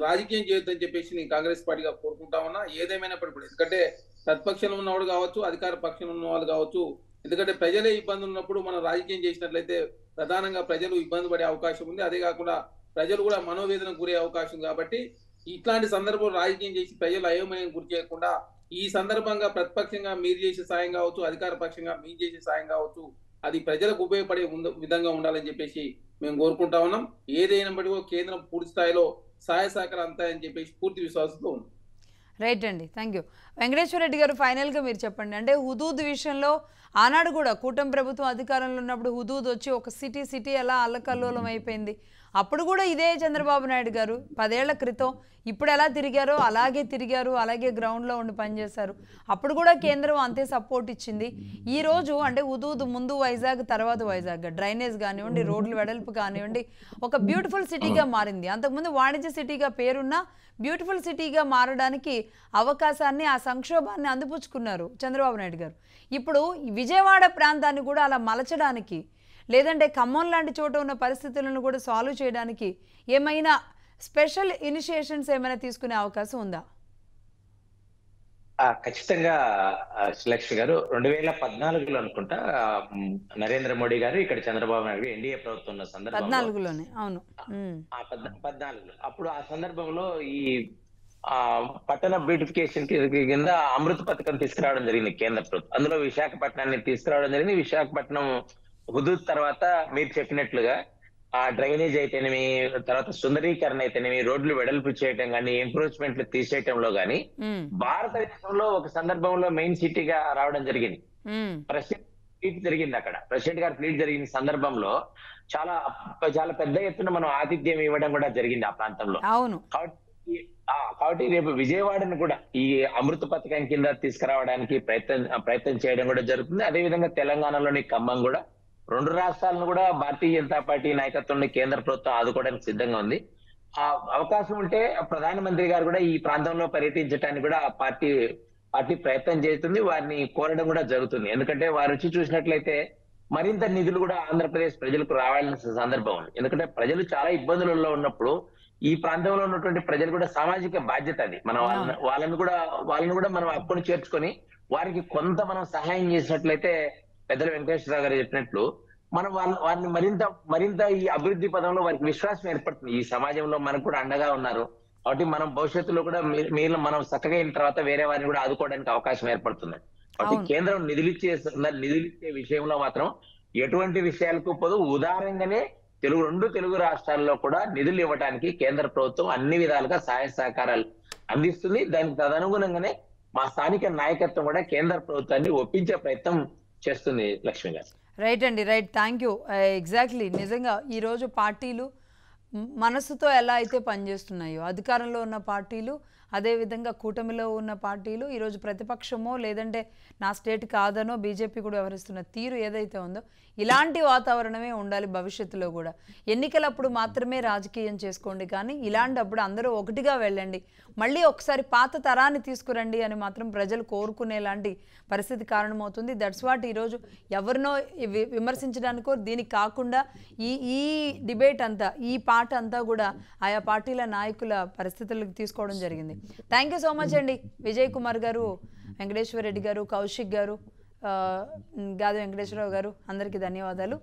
రాజకీయం చేయొద్దని చెప్పేసి నేను కాంగ్రెస్ పార్టీగా కోరుకుంటా ఉన్నా. ఏదేమైనప్పటికీ ఎందుకంటే ప్రతిపక్షంలో ఉన్నవాడు కావచ్చు, అధికార పక్షంలో ఉన్న వాళ్ళు కావచ్చు, ఎందుకంటే ప్రజలే ఇబ్బంది ఉన్నప్పుడు మనం రాజకీయం చేసినట్లయితే ప్రధానంగా ప్రజలు ఇబ్బంది పడే అవకాశం ఉంది. అదే కాకుండా ప్రజలు కూడా మనోవేదనకు గురే అవకాశం కాబట్టి ఇట్లాంటి సందర్భంలో రాజకీయం చేసి ప్రజలు అయోమయం గురి చేయకుండా ఈ సందర్భంగా ప్రతిపక్షంగా మీరు చేసే సాయం కావచ్చు, అధికార పక్షంగా మీరు చేసే సాయం కావచ్చు, అది ప్రజలకు ఉపయోగపడే విధంగా ఉండాలని చెప్పేసి మేము కోరుకుంటా ఉన్నాం. ఏదైనప్పటికీ కేంద్రం పూర్తి స్థాయిలో సహాయ సహకారం అంతాయని చెప్పేసి పూర్తి విశ్వాసంతో ఉంది. రైట్ అండి, థ్యాంక్ యూ. వెంకటేశ్వర రెడ్డి గారు ఫైనల్గా మీరు చెప్పండి. అంటే హుదూద్ విషయంలో ఆనాడు కూడా కూటమి ప్రభుత్వం అధికారంలో ఉన్నప్పుడు హుదూద్ వచ్చి ఒక సిటీ ఎలా అల్లకల్లోలం అయిపోయింది. అప్పుడు కూడా ఇదే చంద్రబాబు నాయుడు గారు 10 ఏళ్ల క్రితం ఇప్పుడు ఎలా తిరిగారో అలాగే తిరిగారు, అలాగే గ్రౌండ్లో ఉండి పనిచేశారు. అప్పుడు కూడా కేంద్రం అంతే సపోర్ట్ ఇచ్చింది. ఈరోజు అంటే హుదూద్ ముందు వైజాగ్ తర్వాత వైజాగ్ డ్రైనేజ్ కానివ్వండి, రోడ్లు వెడల్పు కానివ్వండి, ఒక బ్యూటిఫుల్ సిటీగా మారింది. అంతకుముందు వాణిజ్య సిటీగా పేరున్న బ్యూటిఫుల్ సిటీగా మారడానికి అవకాశాన్ని, ఆ సంక్షోభాన్ని అందిపుచ్చుకున్నారు చంద్రబాబు నాయుడు గారు. ఇప్పుడు విజయవాడ ప్రాంతాన్ని కూడా అలా మలచడానికి, లేదంటే ఖమ్మం లాంటి చోట ఉన్న పరిస్థితులను కూడా సాల్వ్ చేయడానికి ఏమైనా స్పెషల్ ఇనిషియేషన్స్ ఏమైనా తీసుకునే అవకాశం ఉందా? ఖచ్చితంగా శ్రీలక్ష్మి గారు 2014లో అనుకుంటా నరేంద్ర మోడీ గారు ఇక్కడ చంద్రబాబు నాయుడు ఎన్డీఏ ప్రభుత్వం ఉన్న సందర్భంలో 14లోనే అవును 14లో అప్పుడు ఆ సందర్భంలో ఈ పట్టణ బ్యూటిఫికేషన్ కింద అమృత పథకం తీసుకురావడం జరిగింది కేంద్ర ప్రభుత్వం. అందులో విశాఖపట్నాన్ని తీసుకురావడం జరిగింది. విశాఖపట్నం హుదూద్ తర్వాత మీరు చెప్పినట్లుగా ఆ డ్రైనేజ్ అయితేనేమి, తర్వాత సుందరీకరణ అయితేనేమి, రోడ్లు వెడల్పు చేయటం కానీ, ఎంక్రోచ్మెంట్లు తీసేయటంలో కానీ భారతదేశంలో ఒక సందర్భంలో మెయిన్ సిటీగా రావడం జరిగింది. ప్రెసిడెంట్ ఫ్లీట్ జరిగింది అక్కడ. ప్రెసిడెంట్ గారి ఫ్లీట్ జరిగిన సందర్భంలో చాలా పెద్ద ఎత్తున మనం ఆతిథ్యం ఇవ్వడం కూడా జరిగింది ఆ ప్రాంతంలో. కాబట్టి రేపు విజయవాడను కూడా ఈ అమృత పథకం కింద తీసుకురావడానికి ప్రయత్నం చేయడం కూడా జరుగుతుంది. అదేవిధంగా తెలంగాణలోని ఖమ్మం కూడా రెండు రాష్ట్రాలను కూడా భారతీయ జనతా పార్టీ నాయకత్వంలో కేంద్ర ప్రభుత్వం ఆదుకోవడానికి సిద్ధంగా ఉంది. ఆ అవకాశం ఉంటే ప్రధానమంత్రి గారు కూడా ఈ ప్రాంతంలో పర్యటించడానికి కూడా పార్టీ ప్రయత్నం చేస్తుంది, వారిని కోరడం కూడా జరుగుతుంది. ఎందుకంటే వారు వచ్చి చూసినట్లయితే మరింత నిధులు కూడా ఆంధ్రప్రదేశ్ ప్రజలకు రావాల్సిన సందర్భం ఉంది. ఎందుకంటే ప్రజలు చాలా ఇబ్బందులలో ఉన్నప్పుడు ఈ ప్రాంతంలో ఉన్నటువంటి ప్రజలు కూడా సామాజిక బాధ్యత అది. మనం వాళ్ళని కూడా మనం అప్పుని చేర్చుకొని వారికి కొంత మనం సహాయం చేసినట్లయితే పెద్దల వెంకటేశ్వరరావు గారు చెప్పినట్లు మనం వారిని మరింత ఈ అభివృద్ధి పదంలో వారికి విశ్వాసం ఏర్పడుతుంది. ఈ సమాజంలో మనకు కూడా అండగా ఉన్నారు కాబట్టి మనం భవిష్యత్తులో కూడా మనం చక్కగా అయిన తర్వాత వేరే వారిని కూడా ఆదుకోవడానికి అవకాశం ఏర్పడుతుంది. కాబట్టి కేంద్రం నిధులిచ్చే విషయంలో మాత్రం ఎటువంటి విషయాలకు పోదు. ఉదాహరణగానే రెండు తెలుగు రాష్ట్రాల్లో కూడా నిధులు ఇవ్వడానికి కేంద్ర ప్రభుత్వం అన్ని విధాలుగా సహాయ సహకారాలు అందిస్తుంది. దానికి తదనుగుణంగానే మా స్థానిక నాయకత్వం కూడా కేంద్ర ప్రభుత్వాన్ని ఒప్పించే ప్రయత్నం చేస్తుంది. లక్ష్మి గారు రైట్ అండి, రైట్, థ్యాంక్ యూ. ఎగ్జాక్ట్లీ, నిజంగా ఈరోజు పార్టీలు మనసుతో ఎలా అయితే పనిచేస్తున్నాయో, అధికారంలో ఉన్న పార్టీలు, అదేవిధంగా కూటమిలో ఉన్న పార్టీలు, ఈరోజు ప్రతిపక్షమో లేదంటే నా స్టేట్ కాదనో బీజేపీ కూడా వ్యవహరిస్తున్న తీరు ఏదైతే ఉందో ఇలాంటి వాతావరణమే ఉండాలి భవిష్యత్తులో కూడా. ఎన్నికలప్పుడు మాత్రమే రాజకీయం చేసుకోండి, కానీ ఇలాంటప్పుడు అందరూ ఒకటిగా వెళ్ళండి, మళ్ళీ ఒకసారి పాత తరాన్ని తీసుకురండి అని మాత్రం ప్రజలు కోరుకునేలాంటి పరిస్థితి కారణమవుతుంది. దట్స్ వాట్ ఈరోజు ఎవరినో విమర్శించడానికో దీనికి కాకుండా ఈ డిబేట్ అంతా, ఈ పాట అంతా కూడా ఆయా పార్టీల నాయకుల పరిస్థితులకు తీసుకోవడం జరిగింది. థ్యాంక్ యూ సో మచ్ అండి విజయ్ కుమార్ గారు, వెంకటేశ్వర రెడ్డి గారు, కౌశిక్ గారు, గాది వెంకటేశ్వరరావు గారు, అందరికీ ధన్యవాదాలు.